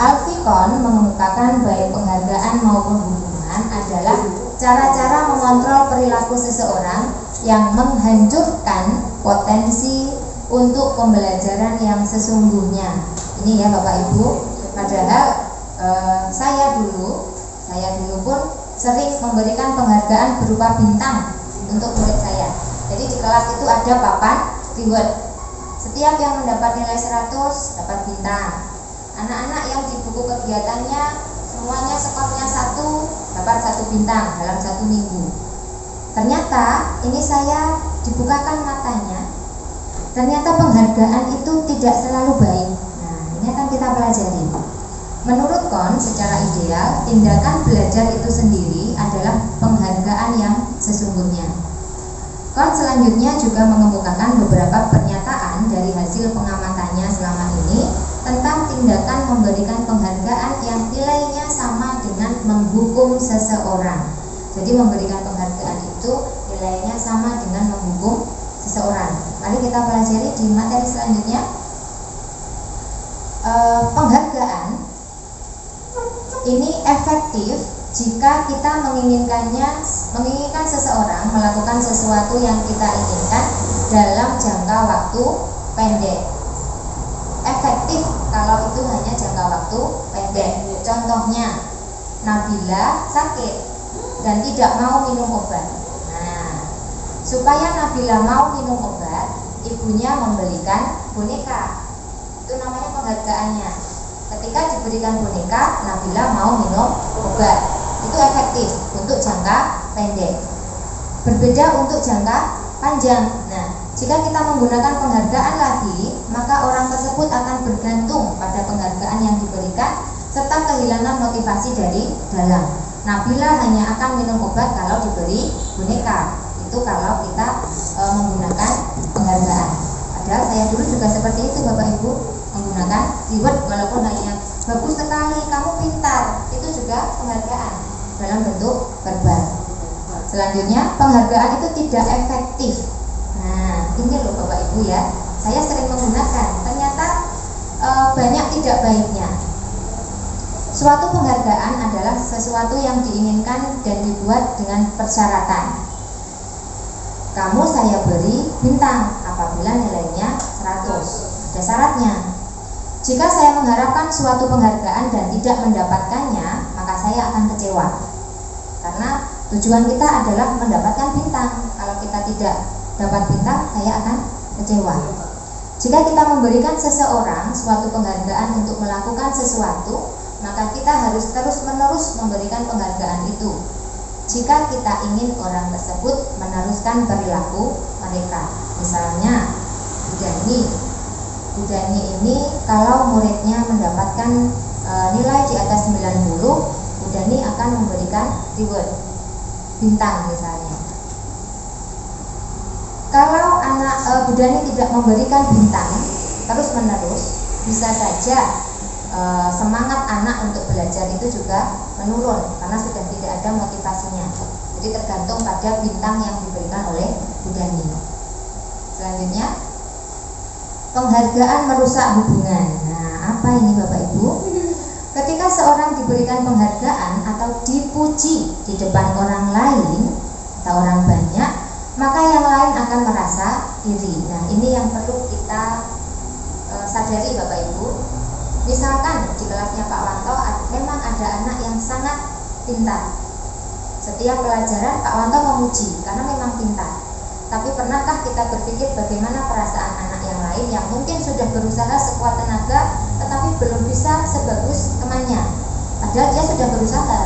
Alvin Kon mengemukakan baik penghargaan maupun hukuman adalah cara-cara mengontrol perilaku seseorang yang menghancurkan potensi untuk pembelajaran yang sesungguhnya. Ini ya Bapak Ibu, padahal saya dulu pun sering memberikan penghargaan berupa bintang untuk murid saya. Jadi di kelas itu ada papan reward. Setiap yang mendapat nilai 100 dapat bintang. Anak-anak yang di buku kegiatannya semuanya skornya 1 dapat 1 bintang dalam 1 minggu. Ternyata ini saya dibukakan matanya. Ternyata penghargaan itu tidak selalu baik. Nah, ini akan kita pelajari. Menurut Kon, secara ideal, tindakan belajar itu sendiri adalah penghargaan yang sesungguhnya. Kon selanjutnya juga mengemukakan beberapa pernyataan dari hasil pengamatannya selama ini tentang tindakan memberikan penghargaan yang nilainya sama dengan menghukum seseorang. Jadi memberikan penghargaan itu nilainya sama dengan menghukum seseorang. Mari kita pelajari di materi selanjutnya. Penghargaan ini efektif jika kita menginginkan seseorang melakukan sesuatu yang kita inginkan dalam jangka waktu pendek. Efektif kalau itu hanya jangka waktu pendek. Contohnya, Nabila sakit dan tidak mau minum obat. Nah, supaya Nabila mau minum obat, ibunya membelikan boneka. Itu namanya penghargaannya. Ketika diberikan boneka, Nabila mau minum obat. Itu efektif untuk jangka pendek. Berbeda untuk jangka panjang. Nah, jika kita menggunakan penghargaan lagi, maka orang tersebut akan bergantung pada penghargaan yang diberikan serta kehilangan motivasi dari dalam. Nabila hanya akan minum obat kalau diberi boneka. Itu kalau kita menggunakan penghargaan. Padahal saya dulu juga seperti itu Bapak Ibu, menggunakan reward walaupun hanya bagus sekali, kamu pintar, itu juga penghargaan dalam bentuk verbal. Selanjutnya, penghargaan itu tidak efektif. Nah, ini loh Bapak Ibu ya, saya sering menggunakan, ternyata banyak tidak baiknya. Suatu penghargaan adalah sesuatu yang diinginkan dan dibuat dengan persyaratan. Kamu saya beri bintang apabila nilainya 100. Ada syaratnya. Jika saya mengharapkan suatu penghargaan dan tidak mendapatkannya, maka saya akan kecewa. Karena tujuan kita adalah mendapatkan bintang. Kalau kita tidak dapat bintang, saya akan kecewa. Jika kita memberikan seseorang suatu penghargaan untuk melakukan sesuatu, maka kita harus terus-menerus memberikan penghargaan itu. Jika kita ingin orang tersebut meneruskan perilaku mereka. Misalnya, Budani ini kalau muridnya mendapatkan nilai di atas 90, Budani akan memberikan reward bintang misalnya. Kalau anak Budani tidak memberikan bintang terus-menerus, bisa saja semangat anak untuk belajar itu juga menurun karena sudah tidak ada motivasinya. Jadi tergantung pada bintang yang diberikan oleh Budani. Selanjutnya, penghargaan merusak hubungan. Nah, apa ini Bapak Ibu? Ketika seorang diberikan penghargaan atau dipuji di depan orang lain atau orang banyak, maka yang lain akan merasa iri. Nah, ini yang perlu kita sadari Bapak Ibu. Misalkan di kelasnya Pak Wanto memang ada anak yang sangat pintar. Setiap pelajaran Pak Wanto memuji karena memang pintar. Tapi pernahkah kita berpikir bagaimana perasaan anak yang lain yang mungkin sudah berusaha sekuat tenaga tetapi belum bisa sebagus temannya, padahal dia sudah berusaha.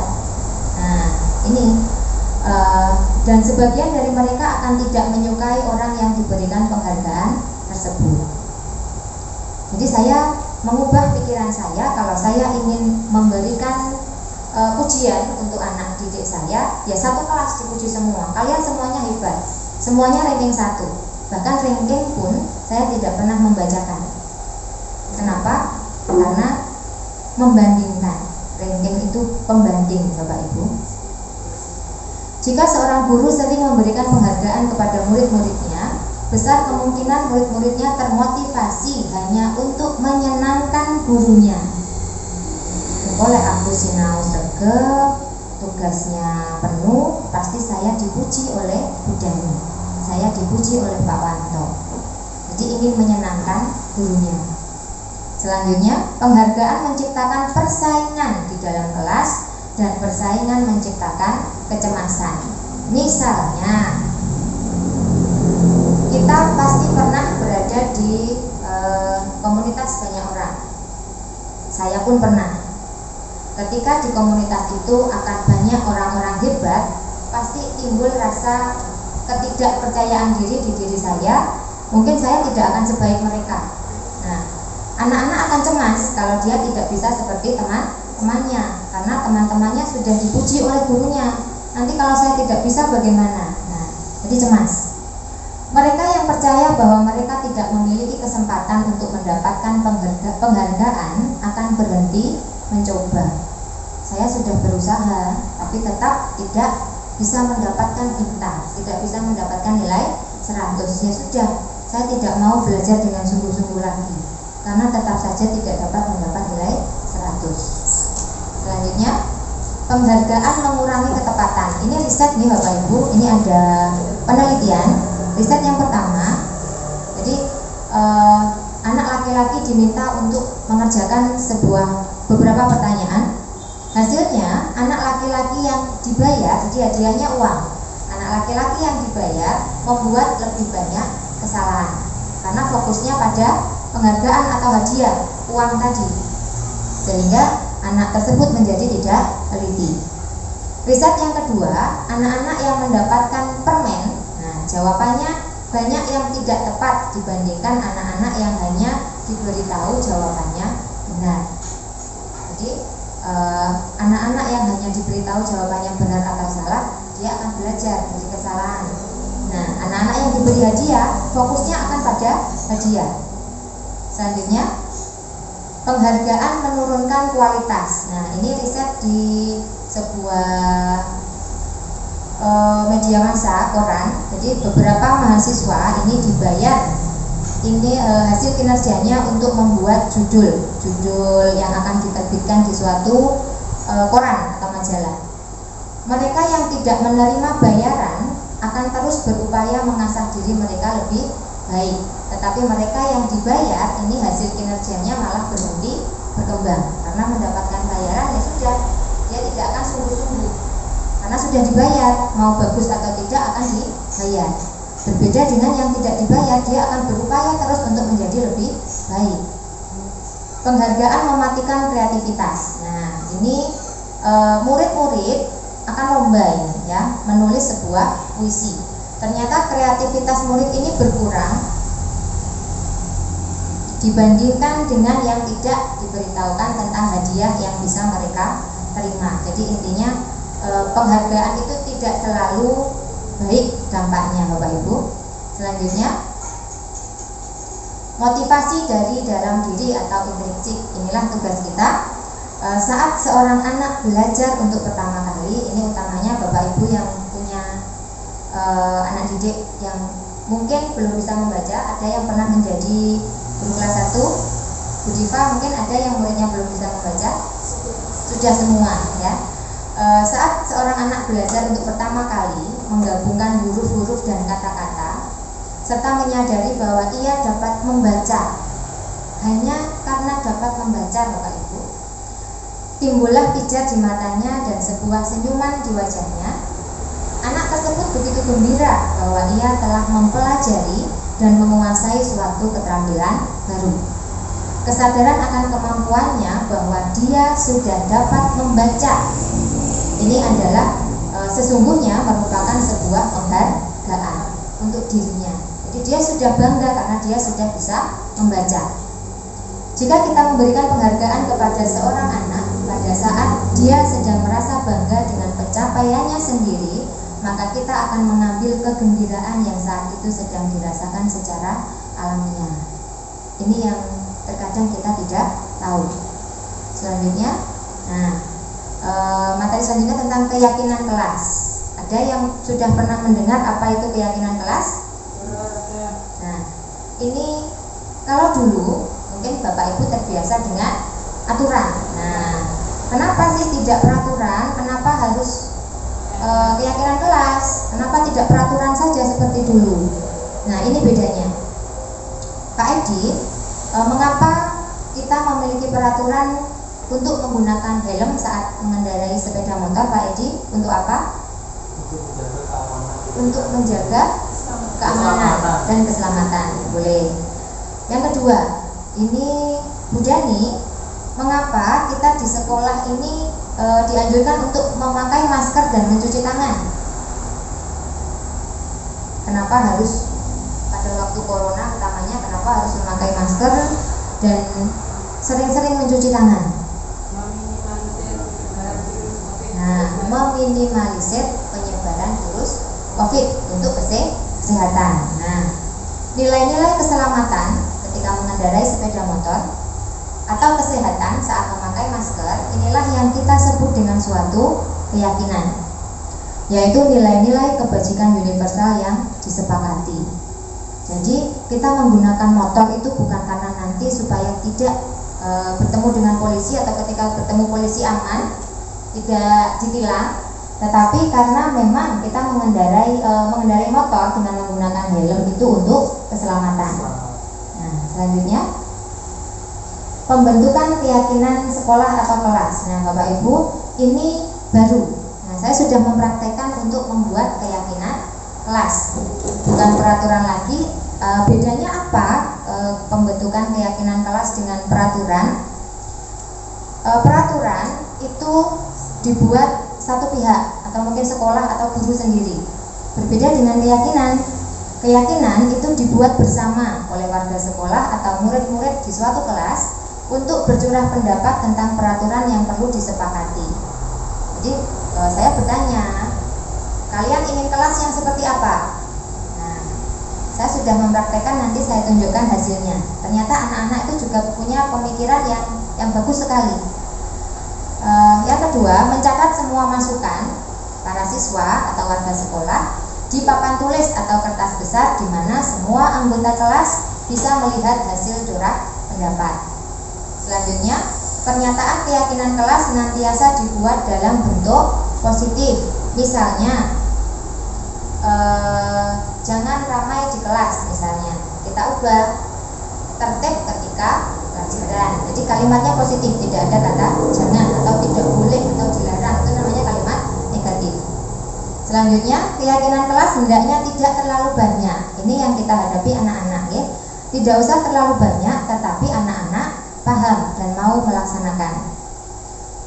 Nah, ini dan sebagian dari mereka akan tidak menyukai orang yang diberikan penghargaan tersebut. Jadi saya mengubah pikiran saya, kalau saya ingin memberikan pujian untuk anak didik saya, ya satu kelas dipuji semua, kalian semuanya hebat, semuanya ranking 1. Bahkan ranking pun saya tidak pernah membacakan. Kenapa? Karena membandingkan. Ranking itu pembanding Bapak Ibu. Jika seorang guru sering memberikan penghargaan kepada murid-muridnya, besar kemungkinan murid-muridnya termotivasi hanya untuk menyenangkan gurunya. Jadi oleh aku sinau sregep, tugasnya penuh, pasti saya dipuji oleh Bu Dani, saya dipuji oleh Pak Wanto. Jadi ingin menyenangkan gurunya. Selanjutnya, penghargaan menciptakan persaingan di dalam kelas dan persaingan menciptakan kecemasan. Misalnya, kita pasti pernah berada di komunitas banyak orang. Saya pun pernah. Ketika di komunitas itu akan banyak orang-orang hebat, pasti timbul rasa ketidakpercayaan diri di diri saya. Mungkin saya tidak akan sebaik mereka. Nah, anak-anak akan cemas kalau dia tidak bisa seperti teman-temannya, karena teman-temannya sudah dipuji oleh gurunya. Nanti kalau saya tidak bisa bagaimana? Nah, jadi cemas. Mereka yang percaya bahwa mereka tidak memiliki kesempatan untuk mendapatkan penghargaan akan berhenti mencoba. Saya sudah berusaha, tapi tetap tidak bisa mendapatkan INTA, tidak bisa mendapatkan nilai 100. Ya sudah, saya tidak mau belajar dengan sungguh-sungguh lagi, karena tetap saja tidak dapat mendapat nilai 100. Selanjutnya, penghargaan mengurangi ketepatan. Ini riset nih Bapak Ibu, ini ada penelitian. Riset yang pertama, jadi anak laki-laki diminta untuk mengerjakan beberapa pertanyaan. Hasilnya, anak laki-laki yang dibayar, jadi hadiahnya uang. Anak laki-laki yang dibayar membuat lebih banyak kesalahan, karena fokusnya pada penghargaan atau hadiah uang tadi, sehingga anak tersebut menjadi tidak teliti. Riset yang kedua, anak-anak yang mendapatkan permen. Jawabannya banyak yang tidak tepat dibandingkan anak-anak yang hanya diberitahu jawabannya benar. Jadi anak-anak yang hanya diberitahu jawabannya benar atau salah, dia akan belajar dari kesalahan. Nah, anak-anak yang diberi hadiah, fokusnya akan pada hadiah. Selanjutnya, penghargaan menurunkan kualitas. Nah, ini riset di sebuah media massa, koran. Jadi beberapa mahasiswa ini dibayar, ini hasil kinerjanya untuk membuat judul yang akan diterbitkan di suatu koran atau majalah. Mereka yang tidak menerima bayaran akan terus berupaya mengasah diri mereka lebih baik, tetapi mereka yang dibayar ini hasil kinerjanya malah berhenti berkembang, karena mendapatkan bayaran ya sudah, dia tidak akan sungguh-sungguh. Karena sudah dibayar, mau bagus atau tidak akan dibayar. Berbeda dengan yang tidak dibayar, dia akan berupaya terus untuk menjadi lebih baik. Penghargaan mematikan kreativitas. Nah, ini murid-murid akan lomba ini, ya, menulis sebuah puisi. Ternyata kreativitas murid ini berkurang dibandingkan dengan yang tidak diberitahukan tentang hadiah yang bisa mereka terima. Jadi intinya, penghargaan itu tidak selalu baik dampaknya Bapak Ibu. Selanjutnya, motivasi dari dalam diri atau intrinsik. Inilah tugas kita saat seorang anak belajar untuk pertama kali. Ini utamanya Bapak Ibu yang punya anak didik yang mungkin belum bisa membaca. Ada yang pernah menjadi guru kelas 1, Bu Diva, mungkin ada yang muridnya belum bisa membaca. Sudah semua, ya. Saat seorang anak belajar untuk pertama kali menggabungkan huruf-huruf dan kata-kata, serta menyadari bahwa ia dapat membaca hanya karena dapat membaca Bapak Ibu, timbullah pijar di matanya dan sebuah senyuman di wajahnya. Anak tersebut begitu gembira bahwa ia telah mempelajari dan menguasai suatu keterampilan baru. Kesadaran akan kemampuannya bahwa dia sudah dapat membaca, ini adalah sesungguhnya merupakan sebuah penghargaan untuk dirinya. Jadi dia sudah bangga karena dia sudah bisa membaca. Jika kita memberikan penghargaan kepada seorang anak pada saat dia sedang merasa bangga dengan pencapaiannya sendiri, maka kita akan mengambil kegembiraan yang saat itu sedang dirasakan secara alamiah. Ini yang terkadang kita tidak tahu. Selanjutnya, materi selanjutnya tentang keyakinan kelas. Ada yang sudah pernah mendengar apa itu keyakinan kelas? Nah, ini kalau dulu mungkin Bapak Ibu terbiasa dengan aturan. Nah, Kenapa sih tidak peraturan? Kenapa harus keyakinan kelas? Kenapa tidak peraturan saja seperti dulu? Nah, ini bedanya. Pak Edi, mengapa kita memiliki peraturan untuk menggunakan helm saat mengendarai sepeda motor, Pak Edi? Untuk apa? Untuk menjaga keamanan dan keselamatan. Boleh. Yang kedua, ini Bu Dani, mengapa kita di sekolah ini dianjurkan untuk memakai masker dan mencuci tangan? Kenapa harus pada waktu corona utamanya, kenapa harus memakai masker dan sering-sering mencuci tangan? Nah, meminimalisir penyebaran virus COVID untuk kesehatan. Nah, nilai-nilai keselamatan ketika mengendarai sepeda motor atau kesehatan saat memakai masker, inilah yang kita sebut dengan suatu keyakinan, yaitu nilai-nilai kebajikan universal yang disepakati. Jadi kita menggunakan motor itu bukan karena nanti supaya tidak bertemu dengan polisi atau ketika bertemu polisi aman, tidak ditilang, tetapi karena memang kita mengendarai motor dengan menggunakan helm itu untuk keselamatan. Nah, selanjutnya pembentukan keyakinan sekolah atau kelas. Nah, Bapak Ibu, ini baru. Nah, saya sudah mempraktekkan untuk membuat keyakinan kelas, bukan peraturan lagi. Bedanya apa pembentukan keyakinan kelas dengan peraturan? Peraturan itu dibuat satu pihak atau mungkin sekolah atau guru sendiri. Berbeda dengan keyakinan. Keyakinan itu dibuat bersama oleh warga sekolah atau murid-murid di suatu kelas untuk bercurah pendapat tentang peraturan yang perlu disepakati. Jadi saya bertanya, kalian ingin kelas yang seperti apa? Nah, saya sudah mempraktekkan, nanti saya tunjukkan hasilnya. Ternyata anak-anak itu juga punya pemikiran yang bagus sekali. Yang kedua, mencatat semua masukan para siswa atau warga sekolah di papan tulis atau kertas besar di mana semua anggota kelas bisa melihat hasil curah pendapat. Selanjutnya, pernyataan keyakinan kelas senantiasa dibuat dalam bentuk positif. Misalnya, jangan ramai di kelas, misalnya kita ubah tertib ketika pelajaran. Jadi kalimatnya positif, tidak ada kata jangan atau tidak boleh atau dilarang, itu namanya kalimat negatif. Selanjutnya, keyakinan kelas hendaknya tidak terlalu banyak. Ini yang kita hadapi anak-anak, ya. Tidak usah terlalu banyak, tetapi anak-anak paham dan mau melaksanakan.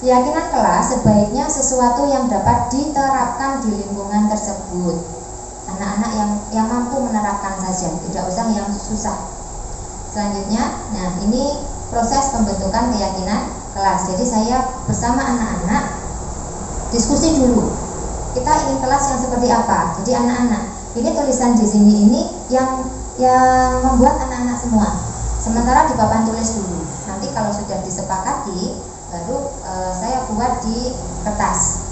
Keyakinan kelas sebaiknya sesuatu yang dapat diterapkan di lingkungan tersebut. Anak-anak yang mampu menerapkan saja, tidak usah yang susah. Selanjutnya, nah ini proses pembentukan keyakinan kelas. Jadi saya bersama anak-anak diskusi dulu. Kita ingin kelas yang seperti apa? Jadi anak-anak, ini tulisan di sini ini yang membuat anak-anak semua. Sementara di papan tulis dulu. Nanti kalau sudah disepakati, baru saya buat di kertas.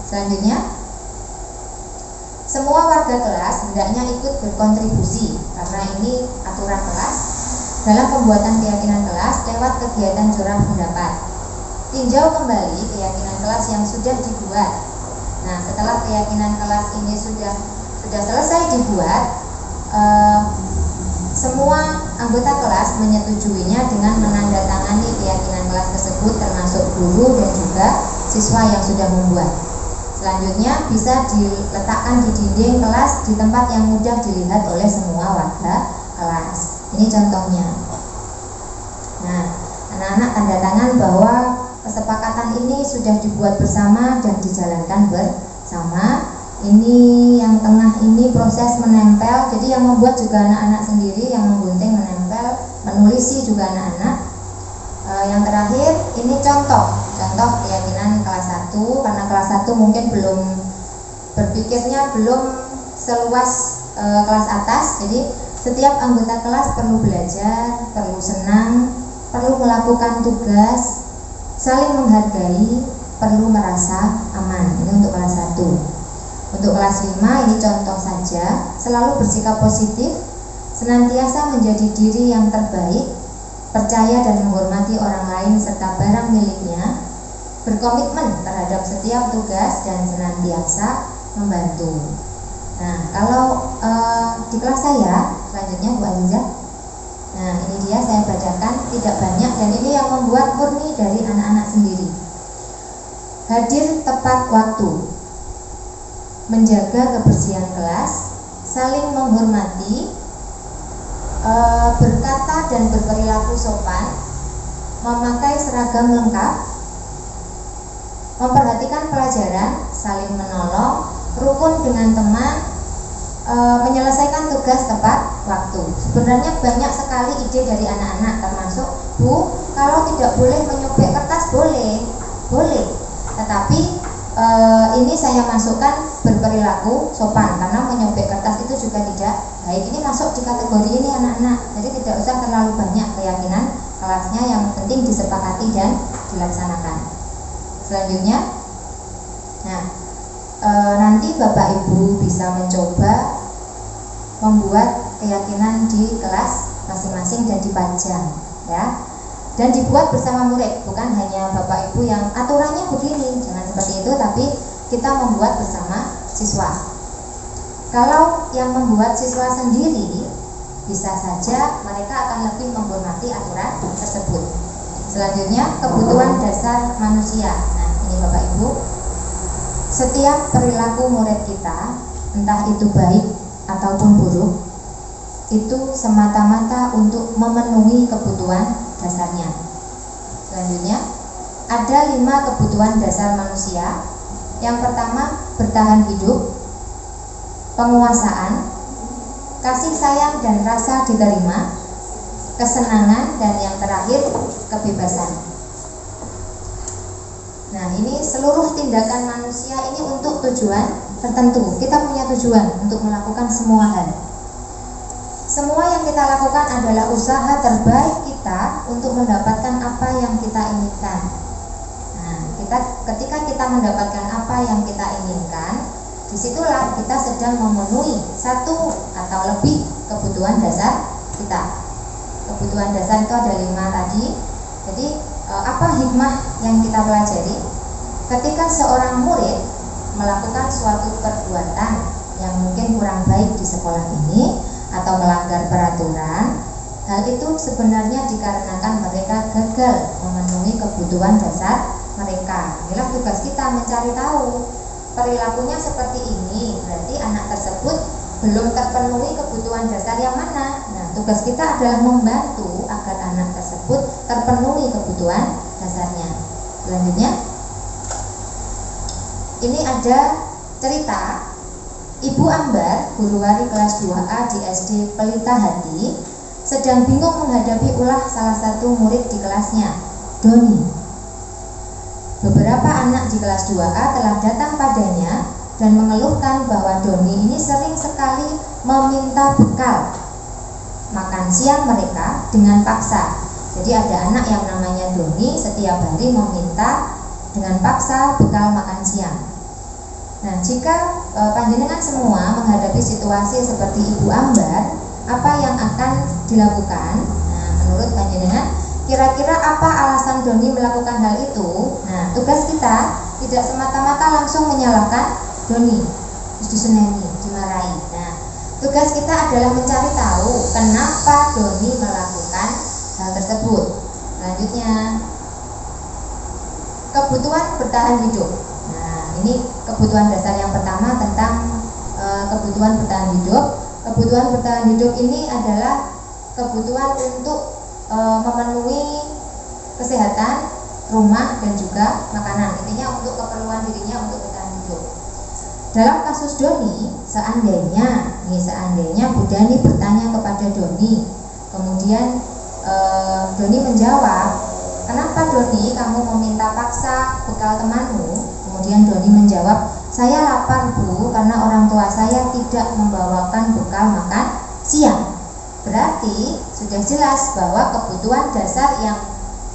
Selanjutnya, semua warga kelas hendaknya ikut berkontribusi karena ini aturan kelas dalam pembuatan keyakinan kelas lewat kegiatan curah pendapat. Tinjau kembali keyakinan kelas yang sudah dibuat. Nah, setelah keyakinan kelas ini sudah selesai dibuat, semua anggota kelas menyetujuinya dengan menandatangani keyakinan kelas tersebut, termasuk guru dan juga siswa yang sudah membuat. Selanjutnya bisa diletakkan di dinding kelas di tempat yang mudah dilihat oleh semua warga kelas. Ini contohnya. Nah, anak-anak tanda tangan bahwa kesepakatan ini sudah dibuat bersama dan dijalankan bersama. Ini yang tengah ini proses menempel, jadi yang membuat juga anak-anak sendiri, yang menggunting, menempel, menulisi juga anak-anak. Yang terakhir ini contoh keyakinan kelas 1, karena kelas 1 mungkin belum berpikirnya belum seluas kelas atas. Jadi setiap anggota kelas perlu belajar, perlu senang, perlu melakukan tugas, saling menghargai, perlu merasa aman. Ini untuk kelas 1. Untuk kelas 5 ini contoh saja, selalu bersikap positif, senantiasa menjadi diri yang terbaik, percaya dan menghormati orang lain serta barang miliknya, berkomitmen terhadap setiap tugas dan senantiasa membantu. Nah, kalau di kelas saya selanjutnya Bu Azizah, nah ini dia saya bacakan, tidak banyak dan ini yang membuat murni dari anak-anak sendiri. Hadir tepat waktu, menjaga kebersihan kelas, saling menghormati, berkata dan berperilaku sopan, memakai seragam lengkap, memperhatikan pelajaran, saling menolong, rukun dengan teman, menyelesaikan tugas tepat waktu. Sebenarnya banyak sekali ide dari anak-anak, termasuk Bu, kalau tidak boleh menyobek kertas boleh, tetapi ini saya masukkan berperilaku sopan karena menyobek kertas itu juga tidak baik. Ini masuk di kategori ini anak-anak, jadi tidak usah terlalu banyak keyakinan kelasnya, yang penting disepakati dan dilaksanakan. Selanjutnya, nah nanti Bapak Ibu bisa mencoba membuat keyakinan di kelas masing-masing dan dipajang, ya, dan dibuat bersama murid, bukan hanya Bapak Ibu yang aturannya begini, jangan seperti itu, tapi kita membuat bersama siswa. Kalau yang membuat siswa sendiri, bisa saja mereka akan lebih menghormati aturan tersebut. Selanjutnya, kebutuhan dasar manusia. Nah, ini Bapak Ibu, setiap perilaku murid kita, entah itu baik ataupun buruk, itu semata-mata untuk memenuhi kebutuhan dasarnya. Selanjutnya, ada 5 kebutuhan dasar manusia. Yang pertama, bertahan hidup, penguasaan, kasih sayang dan rasa diterima, kesenangan, dan yang terakhir, kebebasan. Nah, ini seluruh tindakan manusia ini untuk tujuan tertentu. Kita punya tujuan untuk melakukan semua hal. Semua yang kita lakukan adalah usaha terbaik kita untuk mendapatkan apa yang kita inginkan. Nah, ketika kita mendapatkan apa yang kita inginkan, disitulah kita sedang memenuhi satu atau lebih kebutuhan dasar kita. Kebutuhan dasar itu ada 5 tadi. Jadi apa hikmah yang kita pelajari? Ketika seorang murid melakukan suatu perbuatan yang mungkin kurang baik di sekolah ini atau melanggar peraturan, hal itu sebenarnya dikarenakan mereka gagal memenuhi kebutuhan dasar mereka. Inilah tugas kita, mencari tahu perilakunya seperti ini, berarti anak tersebut belum terpenuhi kebutuhan dasar yang mana. Nah, tugas kita adalah membantu agar anak tersebut terpenuhi kebutuhan dasarnya. Selanjutnya, ini ada cerita Ibu Ambar, guru wali kelas 2A di SD Pelita Hati, sedang bingung menghadapi ulah salah satu murid di kelasnya, Doni. Beberapa anak di kelas 2A telah datang padanya dan mengeluhkan bahwa Doni ini sering sekali meminta bekal makan siang mereka dengan paksa. Jadi ada anak yang namanya Doni setiap hari meminta dengan paksa bekal makan siang. Nah, jika panjenengan semua menghadapi situasi seperti Ibu Ambar, apa yang akan dilakukan? Nah, menurut panjenengan, kira-kira apa alasan Doni melakukan hal itu? Nah, tugas kita tidak semata-mata langsung menyalahkan Doni, terus diseneni, dimarahi. Nah, tugas kita adalah mencari tahu kenapa Doni melakukan hal tersebut. Selanjutnya, kebutuhan bertahan hidup. Nah, ini kebutuhan dasar yang pertama tentang kebutuhan bertahan hidup. Kebutuhan bertahan hidup ini adalah kebutuhan untuk memenuhi kesehatan, rumah, dan juga makanan. Intinya untuk keperluan dirinya untuk bertahan hidup. Dalam kasus Doni, seandainya Bu Dani bertanya kepada Doni, kemudian Doni menjawab, kenapa Doni kamu meminta paksa bekal temanmu? Kemudian Doni menjawab, saya lapar Bu, karena orang tua saya tidak membawakan bekal makan siang. Berarti sudah jelas bahwa kebutuhan dasar yang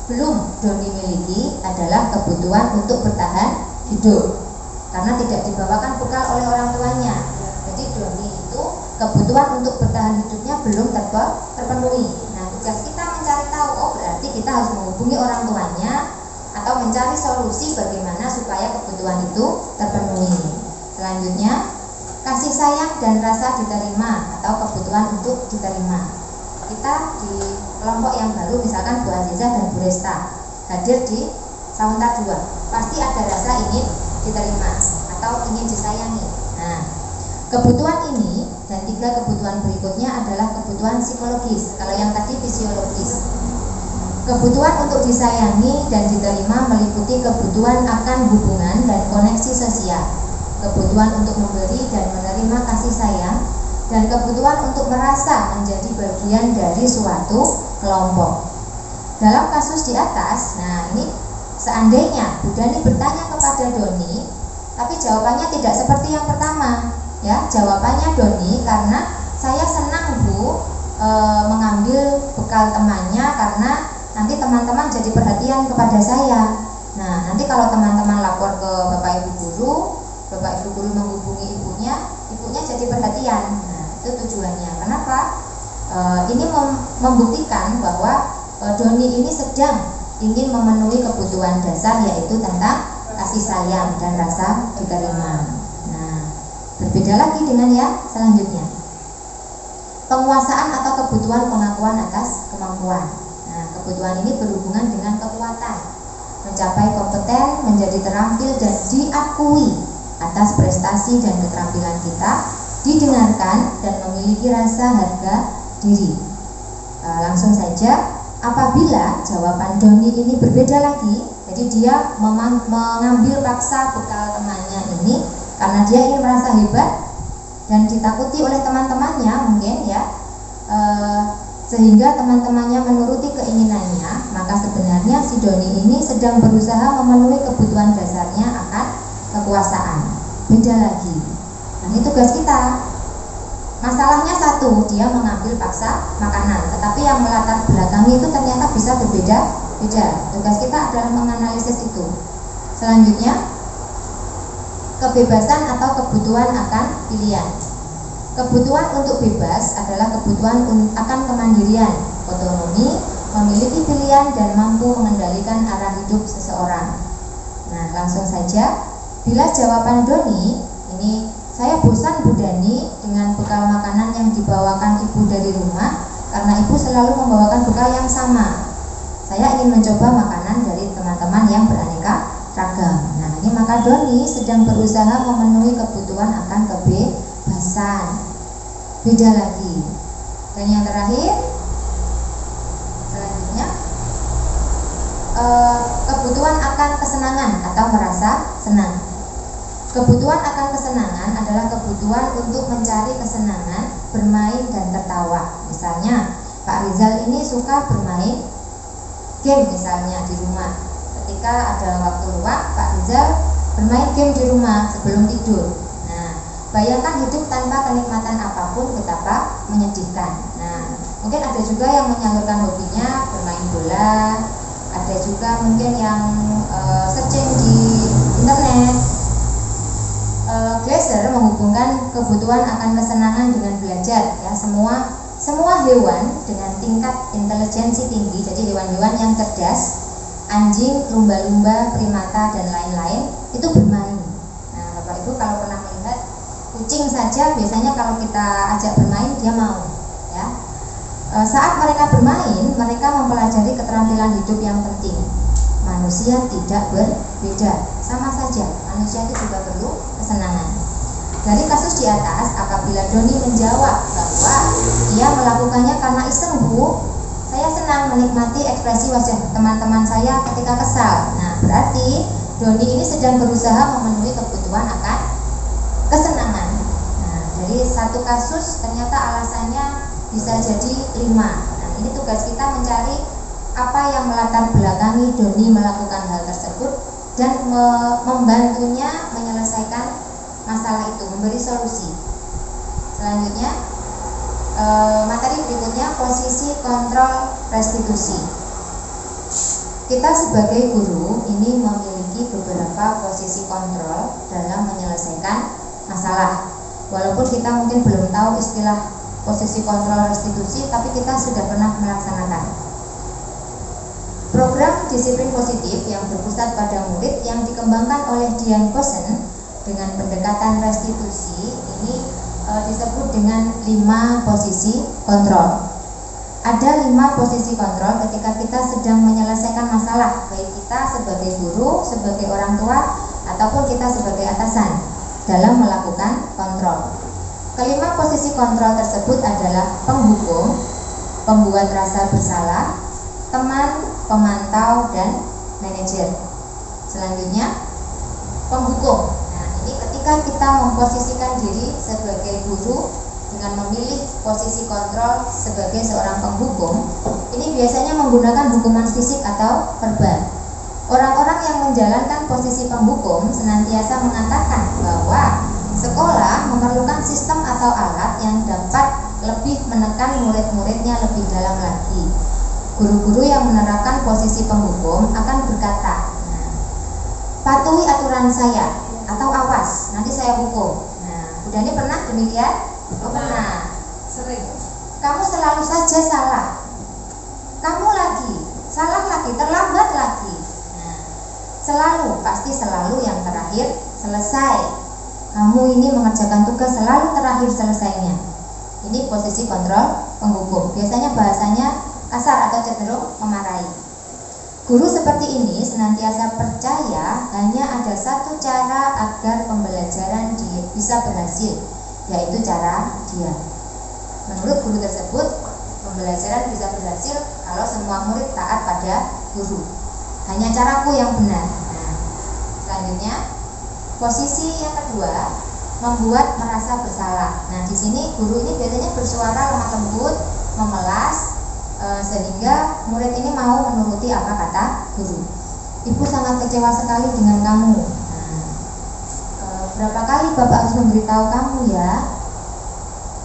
belum Doni miliki adalah kebutuhan untuk bertahan hidup, karena tidak dibawakan bekal oleh orang tuanya. Jadi Doni itu kebutuhan untuk bertahan hidupnya belum terpenuhi. Nah, tugas kita mencari tahu, oh berarti kita harus menghubungi orang tuanya atau mencari solusi bagaimana supaya kebutuhan itu terpenuhi. Selanjutnya, kasih sayang dan rasa diterima atau kebutuhan untuk diterima. Kita di kelompok yang baru, misalkan Bu Azizah dan Bu Resta hadir di Saunta 2, pasti ada rasa ingin diterima atau ingin disayangi. Nah, kebutuhan ini dan 3 kebutuhan berikutnya adalah kebutuhan psikologis. Kalau yang tadi fisiologis. Kebutuhan untuk disayangi dan diterima meliputi kebutuhan akan hubungan dan koneksi sosial, kebutuhan untuk memberi dan menerima kasih sayang, dan kebutuhan untuk merasa menjadi bagian dari suatu kelompok. Dalam kasus di atas, nah ini seandainya Bu Dani bertanya kepada Doni, tapi jawabannya tidak seperti yang pertama, ya. Jawabannya Doni, karena saya senang Bu mengambil bekal temannya karena nanti teman-teman jadi perhatian kepada saya. Nah, nanti kalau teman-teman lapor ke Bapak Ibu Guru, Bapak Ibu Guru menghubungi ibunya jadi perhatian. Nah, itu tujuannya. Kenapa? Ini membuktikan bahwa Doni ini sedang ingin memenuhi kebutuhan dasar, yaitu tentang kasih sayang dan rasa diterima. Nah, berbeda lagi dengan yang selanjutnya, penguasaan atau kebutuhan pengakuan atas kemampuan. Nah, kebutuhan ini berhubungan dengan kekuatan, mencapai kompeten, menjadi terampil dan diakui atas prestasi dan keterampilan kita, didengarkan dan memiliki rasa harga diri. Langsung saja, apabila jawaban Doni ini berbeda lagi, jadi dia mengambil paksa bekal temannya ini karena dia ingin merasa hebat dan ditakuti oleh teman-temannya mungkin, ya, sehingga teman-temannya menuruti keinginannya, maka sebenarnya si Doni ini sedang berusaha memenuhi kebutuhan dasarnya akan kekuasaan. Beda lagi. Nah, ini tugas kita. Masalahnya satu, dia mengambil paksa makanan, tetapi yang melatar belakangi itu ternyata bisa berbeda-beda. Tugas kita adalah menganalisis itu. Selanjutnya, kebebasan atau kebutuhan akan pilihan. Kebutuhan untuk bebas adalah kebutuhan akan kemandirian, otonomi, memiliki pilihan dan mampu mengendalikan arah hidup seseorang. Nah, langsung saja, bila jawaban Doni ini, saya bosan Bu Dani dengan bekal makanan yang dibawakan ibu dari rumah karena ibu selalu membawakan bekal yang sama. Saya ingin mencoba makanan dari teman-teman yang beraneka ragam. Nah, ini maka Doni sedang berusaha memenuhi kebutuhan akan kebebasan. Beda lagi. Dan yang terakhir, selanjutnya, kebutuhan akan kesenangan atau merasa senang. Kebutuhan akan kesenangan adalah kebutuhan untuk mencari kesenangan, bermain dan tertawa. Misalnya, Pak Rizal ini suka bermain game misalnya di rumah. Ketika ada waktu luang, Pak Rizal bermain game di rumah sebelum tidur. Nah, bayangkan hidup tanpa kenikmatan apapun betapa menyedihkan. Nah, mungkin ada juga yang menyalurkan hobinya bermain bola, ada juga mungkin yang searching di internet. Glaser menghubungkan kebutuhan akan kesenangan dengan belajar, ya. Semua hewan dengan tingkat intelijensi tinggi, jadi hewan-hewan yang cerdas, anjing, lumba-lumba, primata dan lain-lain itu bermain. Nah, Bapak Ibu kalau pernah melihat kucing saja, biasanya kalau kita ajak bermain dia mau, ya. Saat mereka bermain, mereka mempelajari keterampilan hidup yang penting. Manusia tidak berbeda, sama saja manusia itu juga perlu kesenangan. Dari kasus di atas, apabila Doni menjawab bahwa ia melakukannya karena iseng Bu, saya senang menikmati ekspresi wajah teman-teman saya ketika kesal. Nah, berarti Doni ini sedang berusaha memenuhi kebutuhan akan kesenangan. Nah, dari satu kasus ternyata alasannya bisa jadi 5. Nah, ini tugas kita mencari apa yang melatar belakangi Doni melakukan hal tersebut dan membantunya menyelesaikan masalah itu, memberi solusi. Selanjutnya, materi berikutnya, posisi kontrol restitusi. Kita sebagai guru ini memiliki beberapa posisi kontrol dalam menyelesaikan masalah. Walaupun kita mungkin belum tahu istilah posisi kontrol restitusi, tapi kita sudah pernah melaksanakan. Program disiplin positif yang berpusat pada murid yang dikembangkan oleh Dian Kosen dengan pendekatan restitusi ini disebut dengan 5 posisi kontrol. Ada 5 posisi kontrol ketika kita sedang menyelesaikan masalah, baik kita sebagai guru, sebagai orang tua, ataupun kita sebagai atasan dalam melakukan kontrol. Kelima posisi kontrol tersebut adalah penghukum, pembuat rasa bersalah, teman, pemantau, dan manajer. Selanjutnya, penghukum. Nah, ini ketika kita memposisikan diri sebagai guru dengan memilih posisi kontrol sebagai seorang penghukum, ini biasanya menggunakan hukuman fisik atau verbal. Orang-orang yang menjalankan posisi penghukum senantiasa mengatakan bahwa sekolah memerlukan sistem atau alat yang dapat lebih menekan murid-muridnya lebih dalam lagi. Guru-guru yang menerapkan posisi penghukum akan berkata, patuhi aturan saya atau awas, nanti saya hukum. Nah, Bu Dani pernah demikian? Oh, pernah. Sering. Kamu selalu saja salah. Kamu lagi, salah lagi, terlambat lagi. Nah, selalu, pasti selalu yang terakhir selesai. Kamu ini mengerjakan tugas selalu terakhir selesainya. Ini posisi kontrol penghukum. Biasanya bahasanya kasar atau cenderung memarahi. Guru seperti ini senantiasa percaya hanya ada satu cara agar pembelajaran bisa berhasil, yaitu cara dia. Menurut guru tersebut, pembelajaran bisa berhasil kalau semua murid taat pada guru. Hanya caraku yang benar. Nah, selanjutnya, posisi yang kedua, membuat merasa bersalah. Nah, di sini guru ini biasanya bersuara lemah lembut, memelas, sehingga murid ini mau menuruti apa kata guru. Ibu sangat kecewa sekali dengan kamu. Nah, berapa kali Bapak harus memberitahu kamu ya?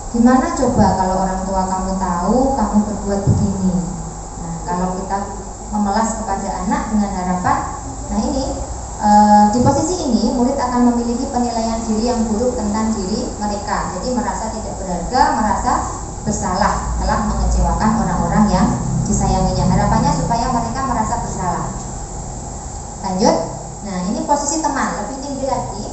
Gimana coba kalau orang tua kamu tahu kamu berbuat begini? Nah, kalau kita memelas kepada anak dengan harapan, nah ini di posisi ini murid akan memiliki penilaian diri yang buruk tentang diri mereka. Jadi merasa tidak berharga, merasa bersalah telah mengecewakan orang-orang yang disayanginya. Harapannya supaya mereka merasa bersalah. Lanjut. Nah, ini posisi teman, lebih tinggi lagi.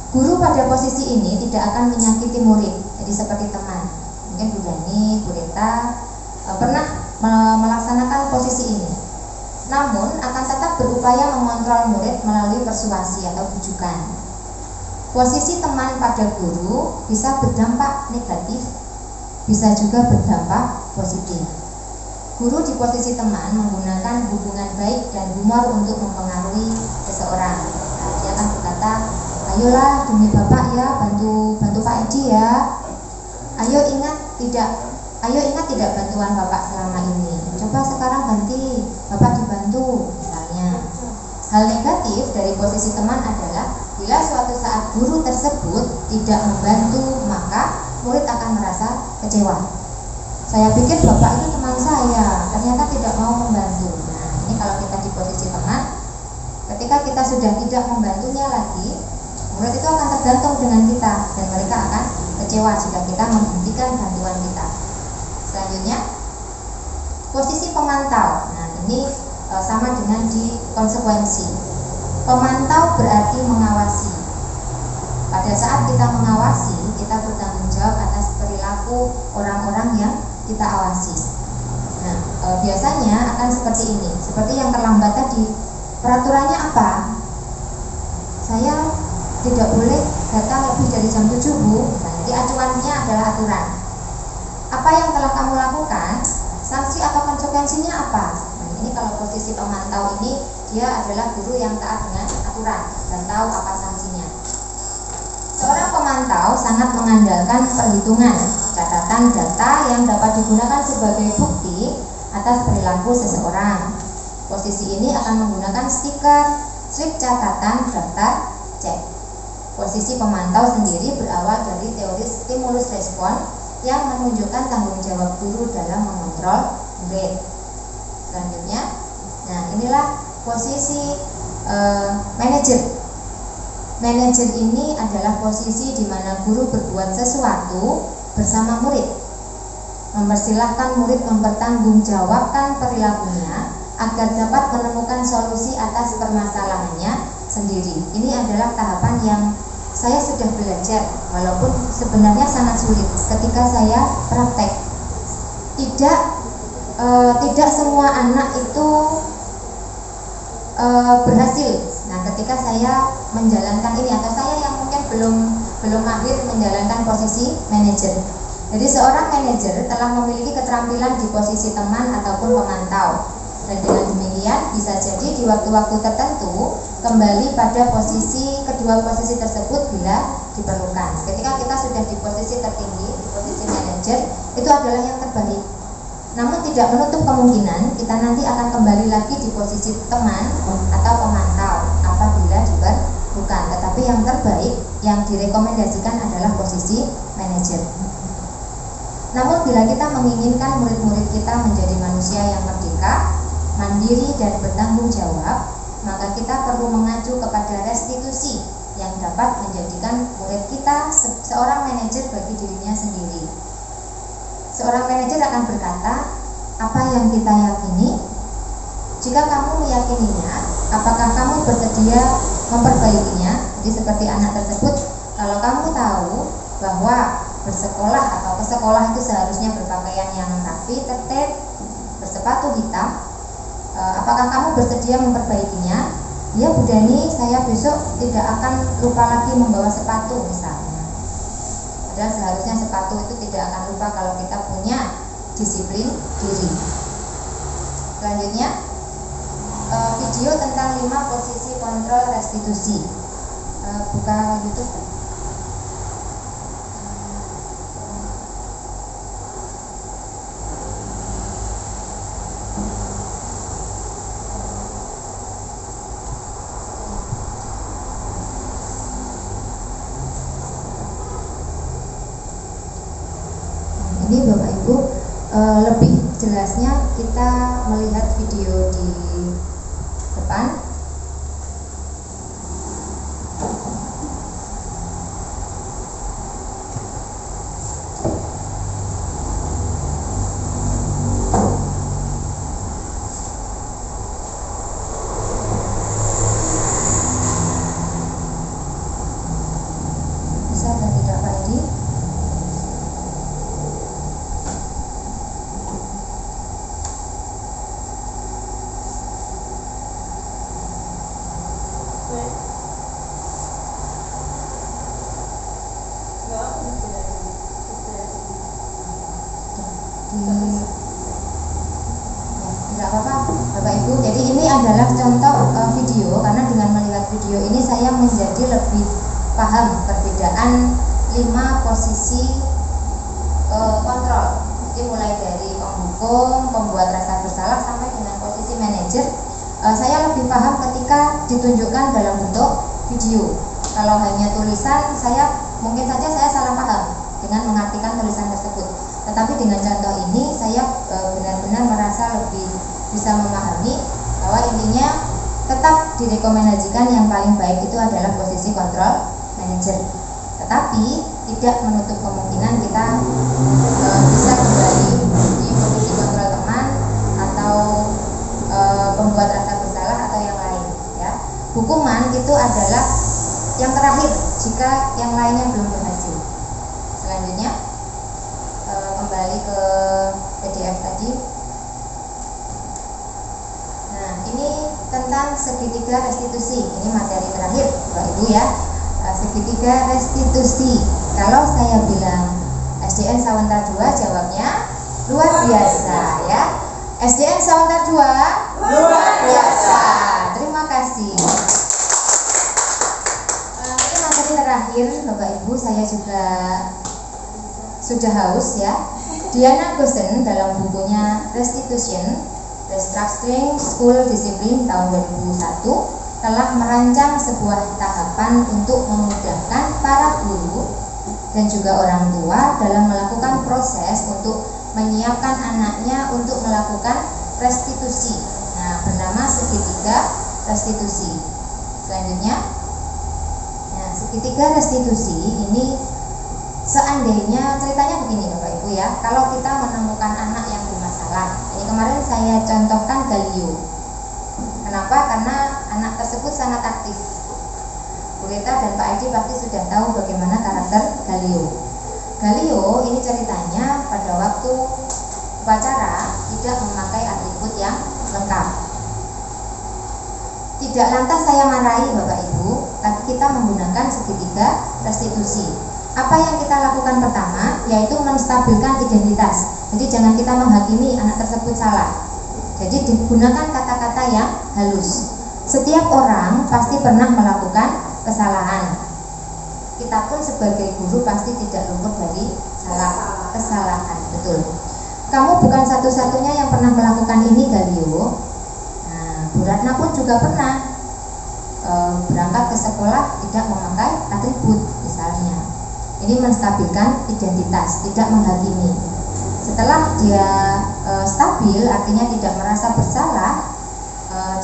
Guru pada posisi ini tidak akan menyakiti murid. Jadi seperti teman. Mungkin Bu Dani, Bu Rita pernah melaksanakan posisi ini. Namun akan tetap berupaya mengontrol murid melalui persuasi atau bujukan. Posisi teman pada guru bisa berdampak negatif, bisa juga berdampak positif. Guru di posisi teman menggunakan hubungan baik dan humor untuk mempengaruhi seseorang. Nah, dia akan berkata, ayolah demi Bapak ya, bantu Pak Edi ya. Ayo ingat tidak bantuan Bapak selama ini. Coba sekarang ganti, Bapak dibantu misalnya. Hal negatif dari posisi teman adalah bila suatu saat guru tersebut tidak membantu, maka murid akan merasa kecewa. Saya pikir Bapak itu teman saya, ternyata tidak mau membantu. Nah, ini kalau kita di posisi teman, ketika kita sudah tidak membantunya lagi, murid itu akan tergantung dengan kita dan mereka akan kecewa jika kita menghentikan bantuan kita. Selanjutnya, posisi pemantau. Nah, ini sama dengan di konsekuensi. Pemantau berarti mengawasi. Pada saat kita mengawasi, kita bertanggung jawab atas perilaku orang-orang yang kita awasi. Nah, biasanya akan seperti ini. Seperti yang terlambat tadi. Peraturannya apa? Saya tidak boleh datang lebih dari jam 7, Bu. Jadi acuannya adalah aturan. Apa yang telah kamu lakukan? Sanksi atau konsekuensinya apa? Nah, ini kalau posisi pemantau ini, dia adalah guru yang taat dengan aturan dan tahu apa sanksinya. Seorang pemantau sangat mengandalkan perhitungan, catatan data yang dapat digunakan sebagai bukti atas perilaku seseorang. Posisi ini akan menggunakan stiker, slip catatan, daftar, cek. Posisi pemantau sendiri berawal dari teori stimulus respon yang menunjukkan tanggung jawab guru dalam mengontrol murid. Selanjutnya, nah inilah posisi manajer. Manajer ini adalah posisi di mana guru berbuat sesuatu bersama murid, mempersilahkan murid mempertanggungjawabkan perilakunya agar dapat menemukan solusi atas permasalahannya sendiri. Ini adalah tahapan yang saya sudah belajar, walaupun sebenarnya sangat sulit ketika saya praktek. Tidak semua anak itu berhasil. Nah, ketika saya menjalankan ini, atau saya yang mungkin belum mahir menjalankan posisi manajer. Jadi seorang manajer telah memiliki keterampilan di posisi teman ataupun pemantau. Dan dengan demikian bisa jadi di waktu-waktu tertentu kembali pada kedua posisi tersebut bila diperlukan. Ketika kita sudah di posisi tertinggi, di posisi manajer, itu adalah yang terbaik. Namun tidak menutup kemungkinan kita nanti akan kembali lagi di posisi teman atau pemantau apabila diperlukan. Tetapi yang terbaik yang direkomendasikan adalah posisi manajer. Namun bila kita menginginkan murid-murid kita menjadi manusia yang merdeka, mandiri dan bertanggung jawab, maka kita perlu mengacu kepada restitusi yang dapat menjadikan murid kita seorang manajer bagi dirinya sendiri. Seorang manajer akan berkata, apa yang kita yakini? Jika kamu meyakininya, apakah kamu bersedia memperbaikinya? Jadi seperti anak tersebut, kalau kamu tahu bahwa bersekolah atau ke sekolah itu seharusnya berpakaian yang rapi, tertib, bersepatu hitam, apakah kamu bersedia memperbaikinya? Ya Bu Dani, saya besok tidak akan lupa lagi membawa sepatu misalnya. Padahal seharusnya sepatu itu tidak akan lupa kalau kita punya disiplin diri. Selanjutnya, video tentang 5 posisi kontrol restitusi. Buka YouTube. Ini Bapak Ibu, lebih jelasnya kita melihat video di depan. Bisa atau tidak Pak Edi? Tidak apa-apa Bapak Ibu. Jadi ini adalah contoh video, karena dengan melihat video ini saya menjadi lebih paham perbedaan 5 posisi kontrol. Jadi mulai dari penghukum, pembuat rasa bersalah sampai dengan posisi manajer. Saya lebih paham ketika ditunjukkan dalam bentuk video. Kalau hanya tulisan, mungkin saja saya salah paham dengan mengartikan tulisan tersebut. Tetapi dengan contoh ini saya benar-benar merasa lebih bisa memahami bahwa intinya tetap direkomendasikan yang paling baik itu adalah posisi kontrol manajer. Tetapi tidak menutup kemungkinan kita bisa kembali di posisi kontrol teman atau pembuat rasa bersalah atau yang lain. Ya. Hukuman itu adalah yang terakhir jika yang lainnya belum berhasil. Selanjutnya kembali ke PDF tadi. Nah, ini tentang segitiga restitusi. Ini materi terakhir Bapak Ibu ya. Segitiga restitusi. Kalau saya bilang SDN Sawentar 2, jawabnya luar biasa ya. SDN Sawentar 2 luar biasa. Terima kasih. Ini materi terakhir Bapak Ibu, saya juga sudah haus ya. Diana Gosen dalam bukunya Restitution, Restructuring School Discipline tahun 2001 telah merancang sebuah tahapan untuk memudahkan para guru dan juga orang tua dalam melakukan proses untuk menyiapkan anaknya untuk melakukan restitusi. Nah, bernama segitiga restitusi. Selanjutnya, nah, segitiga restitusi ini seandainya ceritanya begini Bapak Ibu ya, kalau kita menemukan anak yang bermasalah salah. Ini kemarin saya contohkan Galio. Kenapa? Karena anak tersebut sangat aktif. Bu Rita dan Pak Edi pasti sudah tahu bagaimana karakter Galio. Galio ini ceritanya pada waktu upacara tidak memakai atribut yang lengkap. Tidak lantas saya marahi Bapak Ibu, tapi kita menggunakan segitiga restitusi. Apa yang kita lakukan pertama yaitu menstabilkan identitas. Jadi jangan kita menghakimi anak tersebut salah. Jadi digunakan kata-kata yang halus. Setiap orang pasti pernah melakukan kesalahan. Kita pun sebagai guru pasti tidak luput dari kesalahan. Betul. Kamu bukan satu-satunya yang pernah melakukan ini, Galio. Nah, Bu Ratna pun juga pernah berangkat ke sekolah tidak memakai atribut misalnya. Ini menstabilkan identitas, tidak menghakimi. Setelah dia stabil, artinya tidak merasa bersalah,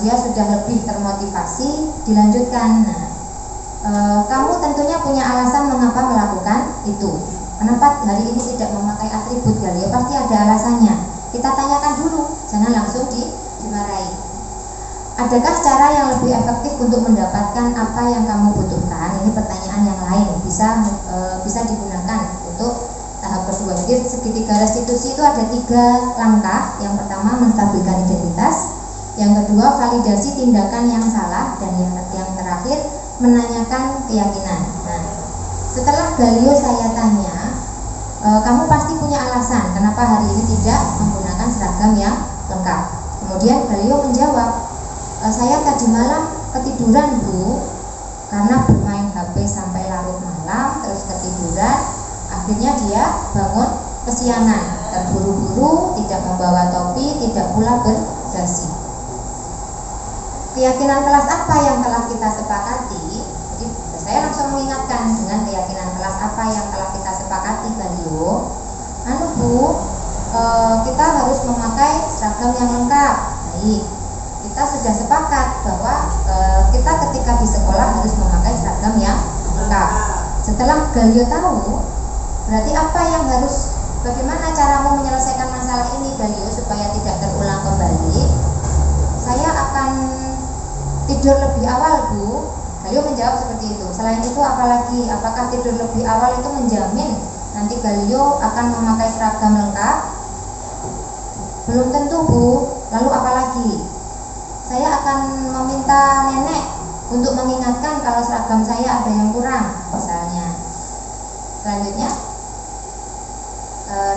dia sudah lebih termotivasi, dilanjutkan. Nah, kamu tentunya punya alasan mengapa melakukan itu. Kenapa hari ini tidak memakai atribut, Galio? Pasti ada alasannya. Kita tanyakan dulu, jangan langsung dimarahi. Adakah cara yang lebih efektif untuk mendapatkan apa yang kamu butuhkan? Ini pertanyaan yang lain, bisa digunakan untuk tahap kedua. Jadi segitiga restitusi itu ada 3 langkah. Yang pertama menstabilkan identitas, yang kedua validasi tindakan yang salah, dan yang terakhir menanyakan keyakinan. Nah, setelah Galio saya tanya, kamu pasti punya alasan kenapa hari ini tidak menggunakan seragam yang lengkap. Kemudian Galio menjawab, saya tadi malam ketiduran Bu, karena bermain HP sampai larut malam, terus ketiduran. Akhirnya dia bangun kesiangan, terburu-buru, tidak membawa topi, tidak pula berdasi. Keyakinan kelas apa yang telah kita sepakati? Jadi saya langsung mengingatkan dengan keyakinan kelas apa yang telah kita sepakati, Galio. Bu, kita harus memakai seragam yang lengkap. Baik, kita sudah sepakat bahwa kita ketika di sekolah harus memakai seragam yang lengkap. Setelah Galio tahu, berarti apa yang bagaimana caramu menyelesaikan masalah ini, Galio, supaya tidak terulang kembali? Saya akan tidur lebih awal, Bu. Galio menjawab seperti itu. Selain itu apalagi? Apakah tidur lebih awal itu menjamin nanti Galio akan memakai seragam lengkap? Belum tentu, Bu. Lalu apalagi? Saya akan meminta nenek untuk mengingatkan kalau seragam saya ada yang kurang, misalnya. Selanjutnya,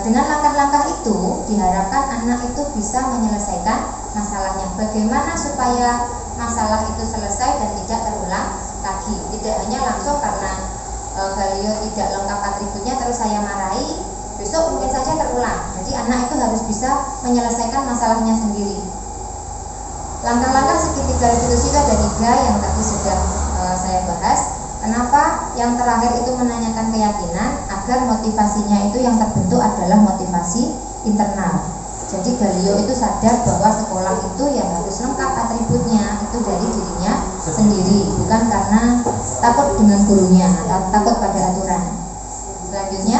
dengan langkah-langkah itu diharapkan anak itu bisa menyelesaikan masalahnya. Bagaimana supaya masalah itu selesai dan tidak terulang lagi? Tidak hanya langsung karena Galio tidak lengkap atributnya terus saya marahi, besok mungkin saja terulang. Jadi anak itu harus bisa menyelesaikan masalahnya sendiri. Langkah-langkah segitiga restitusi itu ada 3 yang tadi sudah saya bahas. Kenapa? Yang terakhir itu menanyakan keyakinan agar motivasinya itu yang terbentuk adalah motivasi internal. Jadi Galio itu sadar bahwa sekolah itu ya harus lengkap atributnya, itu dari dirinya sendiri, bukan karena takut dengan gurunya atau takut pada aturan. Selanjutnya,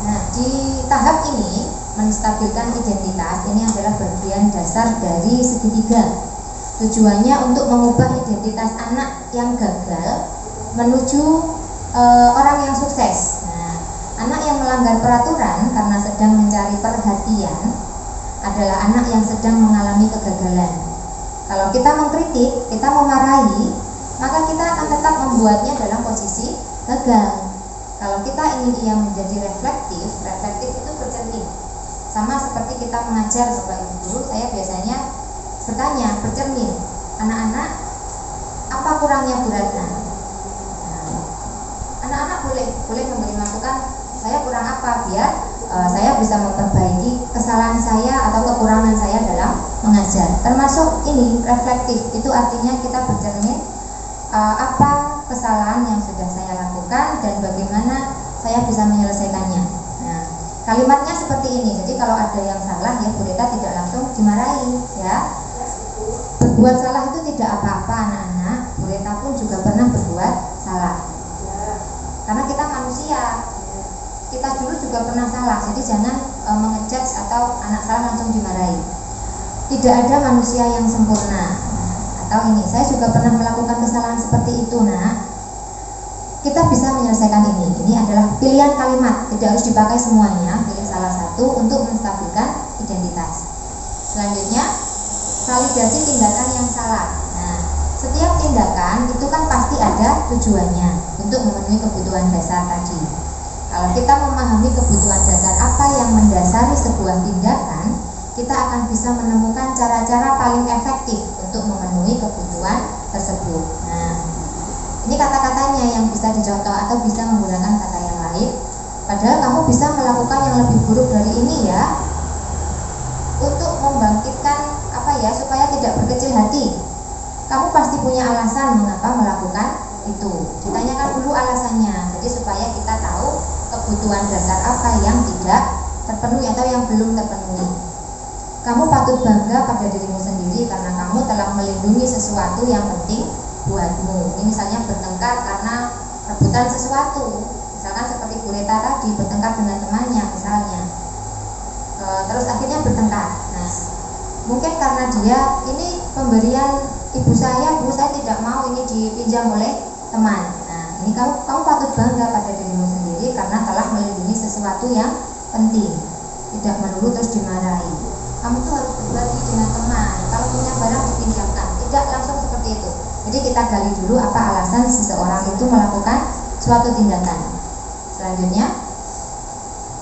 nah di tahap ini menstabilkan identitas ini adalah bagian dasar dari segitiga. Tujuannya untuk mengubah identitas anak yang gagal menuju orang yang sukses. Nah, anak yang melanggar peraturan karena sedang mencari perhatian adalah anak yang sedang mengalami kegagalan. Kalau kita mengkritik, kita memarahi, maka kita akan tetap membuatnya dalam posisi gagal. Kalau kita ingin ia menjadi reflektif itu bercermin. Sama seperti kita mengajar Bapak Ibu guru, saya biasanya bertanya, bercermin, anak-anak, apa kurangnya Bu Ratna? Nah, anak-anak boleh memberi masukan, saya kurang apa, biar saya bisa memperbaiki kesalahan saya atau kekurangan saya dalam mengajar. Termasuk ini reflektif, itu artinya kita bercermin apa kesalahan yang sudah saya lakukan dan bagaimana saya bisa menyelesaikannya. Nah, kalimatnya seperti ini. Jadi kalau ada yang salah ya Bu Rita tidak langsung dimarahi, ya. Berbuat salah itu tidak apa-apa anak-anak. Bu Rita pun juga pernah berbuat salah. Karena kita manusia. kita dulu juga pernah salah, jadi jangan mengejudge atau anak salah langsung dimarahi. Tidak ada manusia yang sempurna. Atau ini, saya juga pernah melakukan kesalahan seperti itu. Nah, kita bisa menyelesaikan ini. Ini adalah pilihan kalimat, tidak harus dipakai semuanya. Pilih salah satu untuk menstabilkan identitas. Selanjutnya, validasi tindakan yang salah. Nah, setiap tindakan itu kan pasti ada tujuannya untuk memenuhi kebutuhan dasar tadi. Kalau kita memahami kebutuhan dasar apa yang mendasari sebuah tindakan, kita akan bisa menemukan cara-cara paling efektif untuk memenuhi kebutuhan tersebut. Nah, ini kata-katanya yang bisa dicontoh atau bisa menggunakan kata yang lain. Padahal kamu bisa melakukan yang lebih buruk dari ini ya, untuk membangkitkan supaya tidak berkecil hati. Kamu pasti punya alasan mengapa melakukan itu. Ditanyakan dulu alasannya. Jadi supaya kita tahu kebutuhan dasar apa yang tidak terpenuhi atau yang belum terpenuhi. Kamu patut bangga pada dirimu sendiri karena kamu telah melindungi sesuatu yang penting buatmu. Ini misalnya bertengkar karena rebutan sesuatu. Misalkan seperti Bu Reta tadi bertengkar dengan temannya misalnya. Terus akhirnya bertengkar. Nah, mungkin karena dia ini pemberian ibu saya tidak mau ini dipinjam oleh teman. Nah, ini kamu patut bangga pada dirimu sendiri karena telah melindungi sesuatu yang penting, tidak melulu terus dimarahi. Kamu tuh harus berbagi dengan teman. Kalau punya barang dipinjamkan, tidak langsung seperti itu. Jadi kita gali dulu apa alasan seseorang itu melakukan suatu tindakan. Selanjutnya,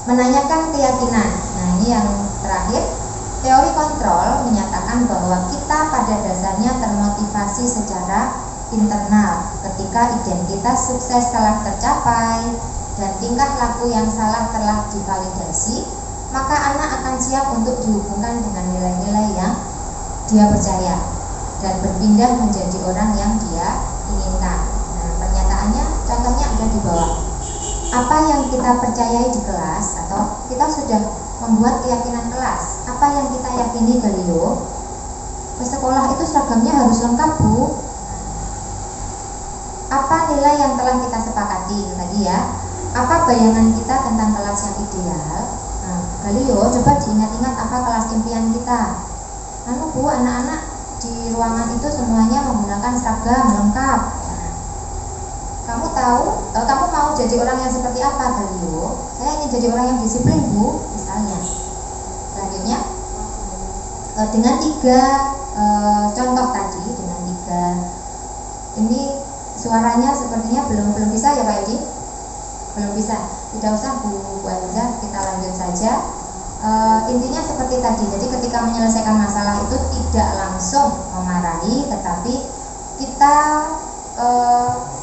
menanyakan keyakinan. Nah, ini yang terakhir. Teori kontrol menyatakan bahwa kita pada dasarnya termotivasi secara internal ketika identitas sukses telah tercapai dan tingkah laku yang salah telah divalidasi, maka anak akan siap untuk dihubungkan dengan nilai-nilai yang dia percaya dan berpindah menjadi orang yang dia inginkan. Nah, pernyataannya contohnya ada di bawah. Apa yang kita percayai di kelas atau kita sudah membuat keyakinan kelas. Apa yang kita yakini, Galio? Ke sekolah itu seragamnya harus lengkap, Bu. Apa nilai yang telah kita sepakati tadi ya? Apa bayangan kita tentang kelas yang ideal? Nah, Galio, coba diingat-ingat apa kelas impian kita. Bu, anak-anak di ruangan itu semuanya menggunakan seragam lengkap. Kamu mau jadi orang yang seperti apa, Galio? Saya ingin jadi orang yang disiplin, Bu, misalnya. Selanjutnya, dengan 3 contoh tadi, dengan 3 ini suaranya sepertinya belum bisa ya Pak Yudi? Belum bisa. Tidak usah Bu Aliza, kita lanjut saja. Intinya seperti tadi. Jadi ketika menyelesaikan masalah itu tidak langsung memarahi, tetapi kita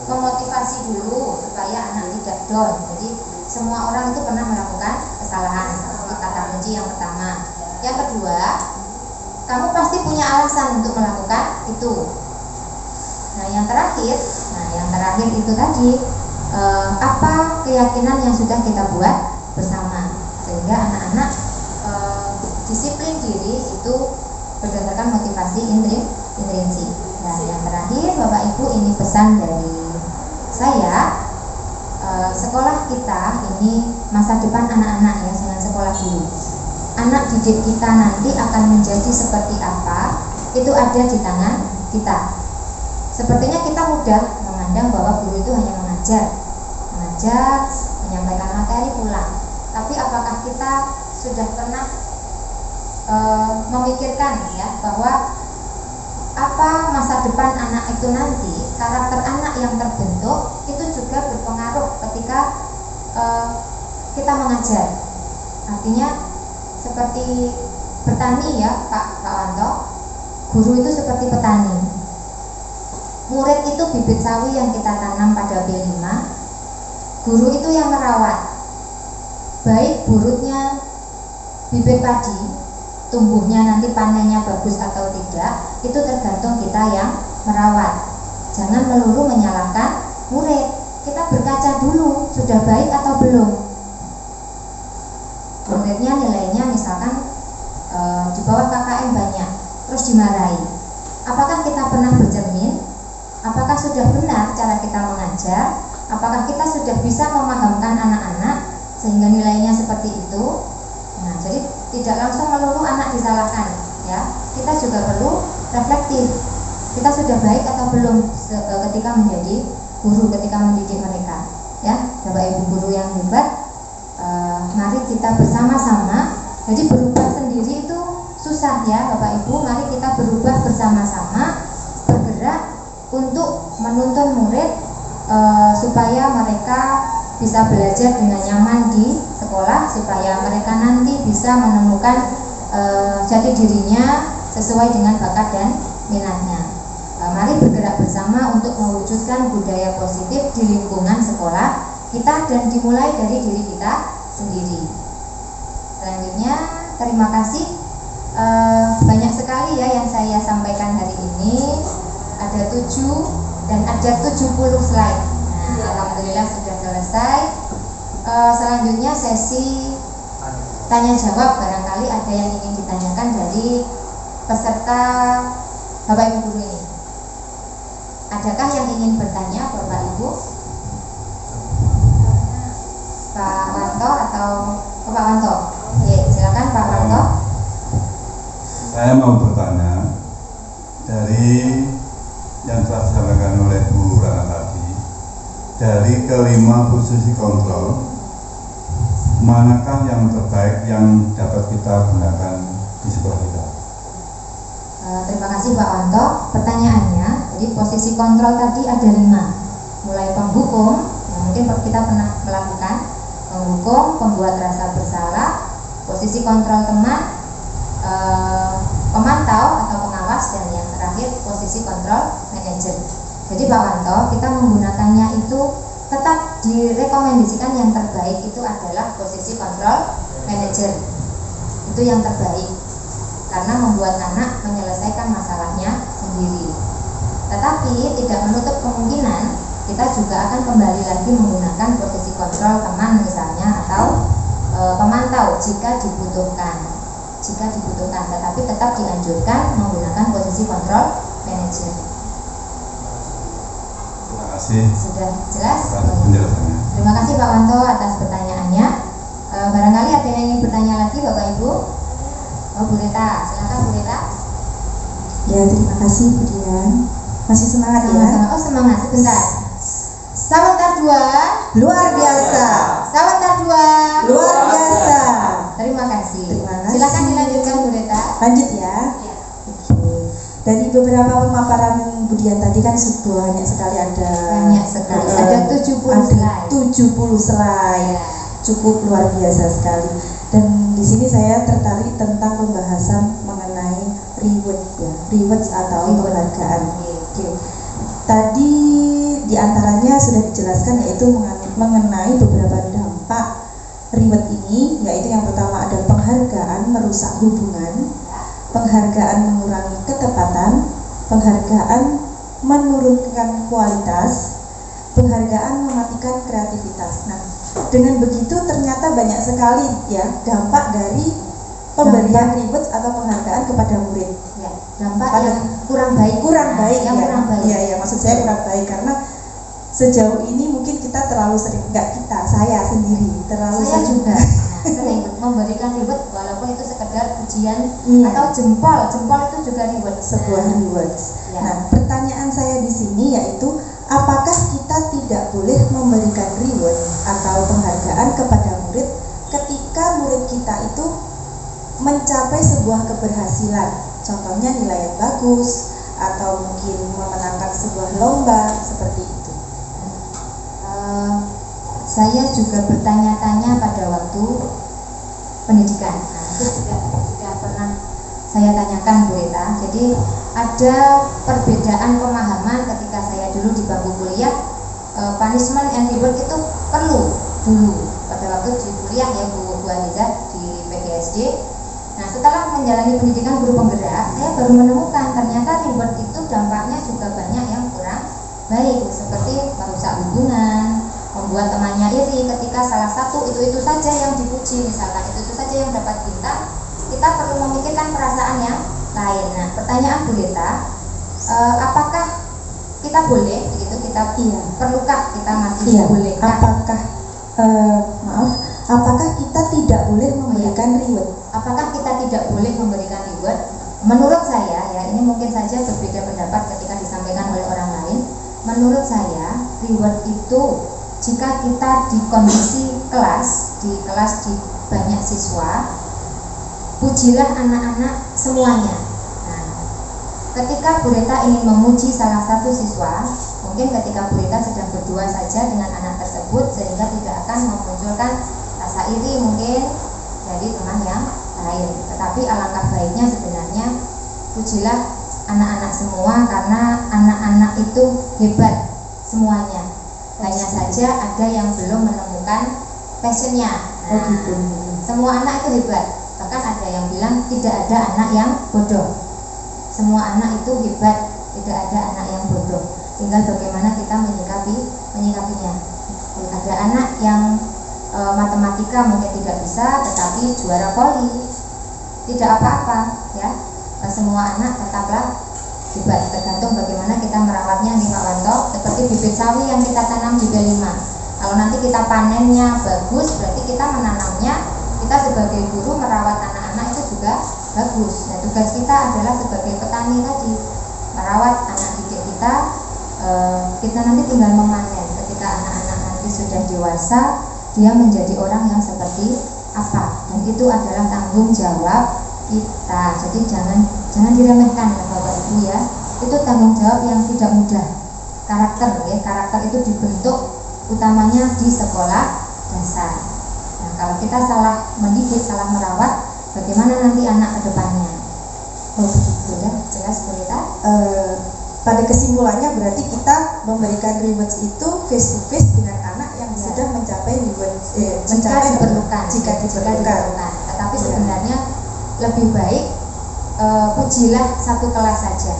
memotivasi dulu supaya anak tidak down. Jadi semua orang itu pernah melakukan kesalahan. Seperti kata kunci yang pertama. Yang kedua, kamu pasti punya alasan untuk melakukan itu. Nah, yang terakhir itu tadi, apa keyakinan yang sudah kita buat bersama sehingga anak-anak disiplin diri itu berdasarkan motivasi intrinsik. Nah, yang terakhir Bapak Ibu, ini pesan dari saya. Sekolah kita ini masa depan anak-anak ya, jangan sekolah dulu. Anak didik kita nanti akan menjadi seperti apa, itu ada di tangan kita. Sepertinya kita mudah memandang bahwa guru itu hanya mengajar, menyampaikan materi pulang. Tapi apakah kita sudah pernah memikirkan ya bahwa apa masa depan anak itu nanti, karakter anak yang terbentuk itu juga berpengaruh ketika kita mengajar. Artinya seperti petani ya Pak Wanto, guru itu seperti petani. Murid itu bibit sawi yang kita tanam pada B5, guru itu yang merawat. Baik burutnya bibit padi, tumbuhnya nanti panennya bagus atau tidak, itu tergantung kita yang merawat. Jangan melulu menyalahkan murid. Kita berkaca dulu, sudah baik atau belum. Muridnya nilainya misalkan di bawah KKM banyak, terus dimarahi. Apakah kita pernah bercermin? Apakah sudah benar cara kita mengajar? Apakah kita sudah bisa memahamkan anak-anak sehingga nilainya seperti itu. Nah, jadi tidak langsung melulu anak disalahkan, ya. Kita juga perlu reflektif. Kita sudah baik atau belum ketika menjadi guru, ketika mendidik mereka, ya. Bapak Ibu guru yang hebat, mari kita bersama-sama. Jadi berubah sendiri itu susah, ya Bapak Ibu. Mari kita berubah bersama-sama, bergerak untuk menuntun murid supaya mereka bisa belajar dengan nyaman di sekolah, supaya mereka nanti bisa menemukan jati dirinya sesuai dengan bakat dan minatnya. Mari bergerak bersama untuk mewujudkan budaya positif di lingkungan sekolah kita dan dimulai dari diri kita sendiri. Selanjutnya, terima kasih. Banyak sekali ya yang saya sampaikan hari ini. Ada 7 dan ada 70 slide. Nah, alhamdulillah sudah selesai. Selanjutnya sesi tanya jawab. Barangkali ada yang ingin ditanyakan dari peserta Bapak Ibu guru ini. Adakah yang ingin bertanya Bapak Ibu? Pak Wanto atau Pak Wanto? Ya, silakan Pak Wanto. Saya mau bertanya dari yang telah disampaikan oleh Bu Rana tadi, dari kelima posisi kontrol, manakah yang terbaik yang dapat kita gunakan di sekolah kita? Terima kasih Pak Wanto. Pertanyaannya, jadi posisi kontrol tadi ada 5, mulai penghukum, yang mungkin kita pernah melakukan, penghukum, pembuat rasa bersalah, posisi kontrol teman, pemantau atau pengawas, dan yang terakhir posisi kontrol manajer. Jadi Pak Wanto, kita menggunakannya itu tetap direkomendasikan yang terbaik itu adalah posisi kontrol manajer. Itu yang terbaik karena membuat anak menyelesaikan masalahnya sendiri. Tetapi tidak menutup kemungkinan kita juga akan kembali lagi menggunakan posisi kontrol teman misalnya atau pemantau jika dibutuhkan. Tetapi tetap dianjurkan menggunakan posisi kontrol manajer. Terima kasih. Sudah jelas? Atas penjelasannya. Terima kasih Pak Wanto atas pertanyaannya. Barangkali ada yang ingin bertanya lagi Bapak Ibu? Oh, Bu Rita, silakan Bu Rita. Ya, terima kasih Bu Dian. Masih semangat ya? Sama-sama. Oh, semangat, sebentar. Sawatar 2 Luar biasa. Sawatar 2 Luar biasa. Terima kasih. Terima kasih. Silakan dilanjutkan Bu Rita. Lanjut ya. Ya. Oke. Dari beberapa pemaparan Bu Dian tadi kan banyak sekali ada. Banyak sekali. Ada 70 slide. 70 slide. Ya. Cukup luar biasa sekali. Dan di sini saya tertarik tentang pembahasan mengenai reward ya, rewards atau penghargaan. Oke. Tadi diantaranya sudah dijelaskan yaitu mengenai beberapa dampak reward ini, yaitu yang pertama ada penghargaan merusak hubungan, penghargaan mengurangi ketepatan, penghargaan menurunkan kualitas, penghargaan mematikan kreativitas. Nah, dengan begitu ternyata banyak sekali ya dampak dari pemberian reward atau penghargaan kepada murid. Ya, dampak yang kurang baik. Kurang baik. Ya, maksud saya kurang baik karena sejauh ini mungkin kita terlalu sering, saya sendiri terlalu Saya sering juga sering memberikan reward walaupun itu sekedar pujian Iya. atau jempol itu juga reward. sebuah rewards. Ya. Nah, pertanyaan saya di sini yaitu apakah kita tidak boleh memberikan reward atau penghargaan kepada murid ketika murid kita itu mencapai sebuah keberhasilan, contohnya nilai yang bagus atau mungkin memenangkan sebuah lomba seperti itu. Saya juga bertanya-tanya pada waktu pendidikan. Nah, itu sudah pernah saya tanyakan Bu Rita. Jadi ada perbedaan pemahaman ketika saya dulu di bangku kuliah. Punishment and reward itu perlu dulu pada waktu di kuliah ya Bu Aliza di PGSD. Nah, setelah menjalani pendidikan guru penggerak, saya baru menemukan ternyata reward itu dampaknya juga banyak yang kurang baik, seperti merusak hubungan, membuat temannya iri ketika salah satu itu saja yang dipuji, misalkan itu saja yang dapat bintang. Kita perlu memikirkan perasaan yang lain. Nah, pertanyaan Bu Rita, apakah kita boleh begitu, perlukah kita masih bolehkah? Apakah apakah kita tidak boleh memberikan reward? Apakah kita tidak boleh memberikan reward? Menurut saya ya, ini mungkin saja berbeda pendapat ketika disampaikan oleh orang lain. Menurut saya reward itu jika kita di kondisi kelas di banyak siswa, pujilah anak-anak semuanya. Nah, ketika Bu Reta ingin memuji salah satu siswa, mungkin ketika Bu Reta sedang berdua saja dengan anak tersebut, sehingga tidak akan memunculkan rasa iri mungkin dari teman yang lain. Tetapi alangkah baiknya sebenarnya pujilah anak-anak semua, karena anak-anak itu hebat semuanya. Hanya saja ada yang belum menemukan passionnya. Nah, semua anak itu hebat. Bahkan ada yang bilang tidak ada anak yang bodoh. Semua anak itu hebat, tidak ada anak yang bodoh. Tinggal bagaimana kita menyikapinya. Ada anak yang matematika mungkin tidak bisa, tetapi juara poli, tidak apa-apa, ya. Semua anak tetaplah hebat, tergantung bagaimana kita merawatnya nih Pak Wanto. Seperti bibit sawi yang kita tanam di B5, kalau nanti kita panennya bagus, berarti kita menanamnya, kita sebagai guru merawat anak-anak itu juga bagus. Nah, tugas kita adalah sebagai petani tadi, merawat anak didik kita. Kita nanti tinggal memanen. Ketika anak-anak nanti sudah dewasa, dia menjadi orang yang seperti apa, dan itu adalah tanggung jawab kita. Jadi jangan diremehkan ya Bapak Ibu ya. Itu tanggung jawab yang tidak mudah. Karakter itu dibentuk utamanya di sekolah dasar. Nah, kalau kita salah mendidik, salah merawat, bagaimana nanti anak ke depannya? Sudah jelas Bu Reta? Pada kesimpulannya berarti kita memberikan rewards itu face to face dengan anak yang sudah mencapai rewards, jika diperlukan. Tetapi sebenarnya lebih baik pujilah satu kelas saja.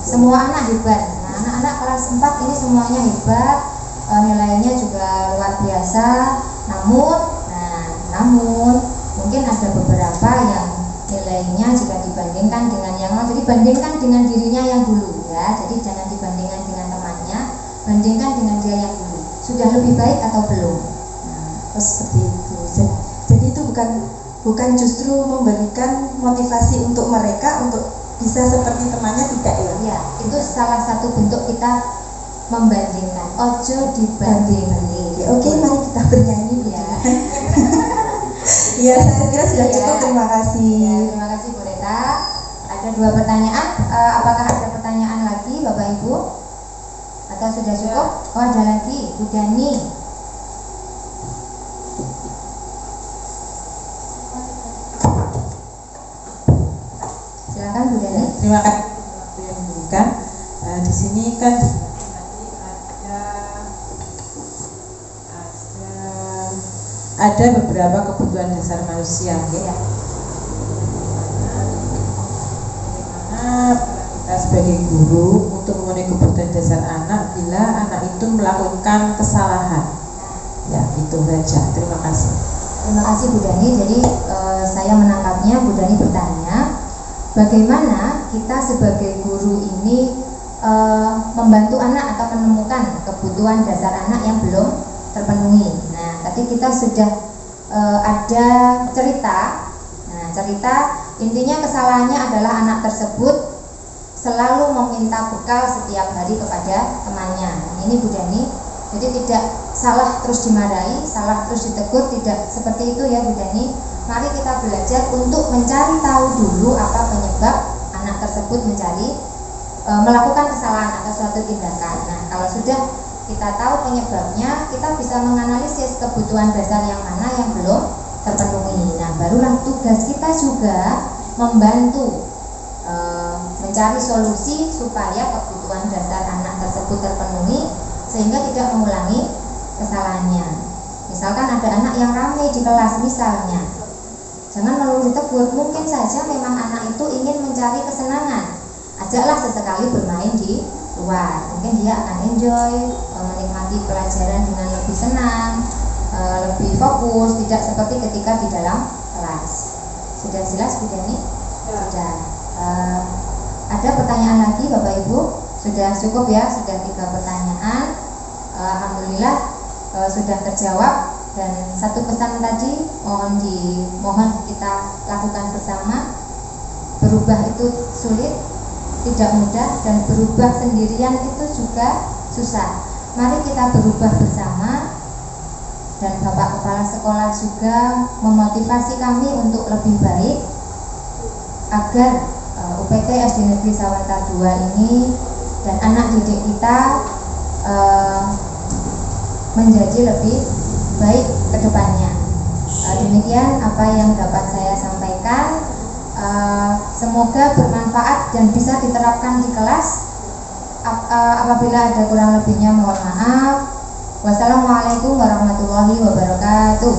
Semua anak hebat. Nah, anak-anak kelas 4 ini semuanya hebat, nilainya juga luar biasa. Namun mungkin ada beberapa yang nilainya jika dibandingkan dengan yang lain, jadi bandingkan dengan dirinya yang dulu ya. Jadi jangan dibandingkan dengan temannya, bandingkan dengan dia yang dulu. Sudah lebih baik atau belum? Nah, seperti itu. Jadi itu bukan justru memberikan motivasi untuk mereka untuk bisa seperti temannya, tidak ya? Ya, itu salah satu bentuk kita membandingkan. Ojo dibanding-banding. Oke, mari kita bernyanyi ya. Iya, saya kira sudah cukup. Terima kasih. Ya, terima kasih Bu Reta. Ada 2 pertanyaan. Apakah ada pertanyaan lagi Bapak Ibu? Atau sudah cukup? Oh, ada lagi, Bu Dani. Silakan Bu Dani. Terima kasih waktu yang diberikan. Di sini kan ada beberapa kebutuhan dasar manusia, ya. Bagaimana kita sebagai guru untuk memenuhi kebutuhan dasar anak bila anak itu melakukan kesalahan? Ya, itu saja. Terima kasih. Terima kasih Bu Dani. Jadi saya menangkapnya, Bu Dani bertanya, bagaimana kita sebagai guru ini membantu anak atau menemukan kebutuhan dasar anak yang belum terpenuhi. Nah, tadi kita sudah ada cerita. Nah, cerita intinya kesalahannya adalah anak tersebut selalu meminta bekal setiap hari kepada temannya. Nah, ini Bu Dani. Jadi tidak salah terus dimarahi, salah terus ditegur, tidak seperti itu ya Bu Dani. Mari kita belajar untuk mencari tahu dulu apa penyebab anak tersebut melakukan kesalahan atau suatu tindakan. Nah, kalau sudah kita tahu penyebabnya, kita bisa menganalisis kebutuhan dasar yang mana yang belum terpenuhi. Nah, barulah tugas kita juga membantu mencari solusi supaya kebutuhan dasar anak tersebut terpenuhi, sehingga tidak mengulangi kesalahannya. Misalkan ada anak yang ramai di kelas misalnya, jangan melulu ditegur. Mungkin saja memang anak itu ingin mencari kesenangan, ajaklah sesekali bermain di luar. Mungkin dia akan enjoy, menikmati pelajaran dengan lebih senang, lebih fokus, tidak seperti ketika di dalam kelas. Sudah jelas Bu Dani? Sudah. Ada pertanyaan lagi Bapak Ibu? Sudah cukup ya, sudah 3 pertanyaan. Alhamdulillah sudah terjawab Dan satu pesan tadi mohon kita lakukan bersama. Berubah itu sulit, tidak mudah, dan berubah sendirian itu juga susah. Mari kita berubah bersama, dan Bapak Kepala Sekolah juga memotivasi kami untuk lebih baik agar UPT SD Negeri Sawenta 2 ini dan anak didik kita menjadi lebih baik ke depannya. Demikian apa yang dapat saya sampaikan. Semoga bermanfaat dan bisa diterapkan di kelas. Apabila ada kurang lebihnya mohon maaf. Wassalamualaikum warahmatullahi wabarakatuh.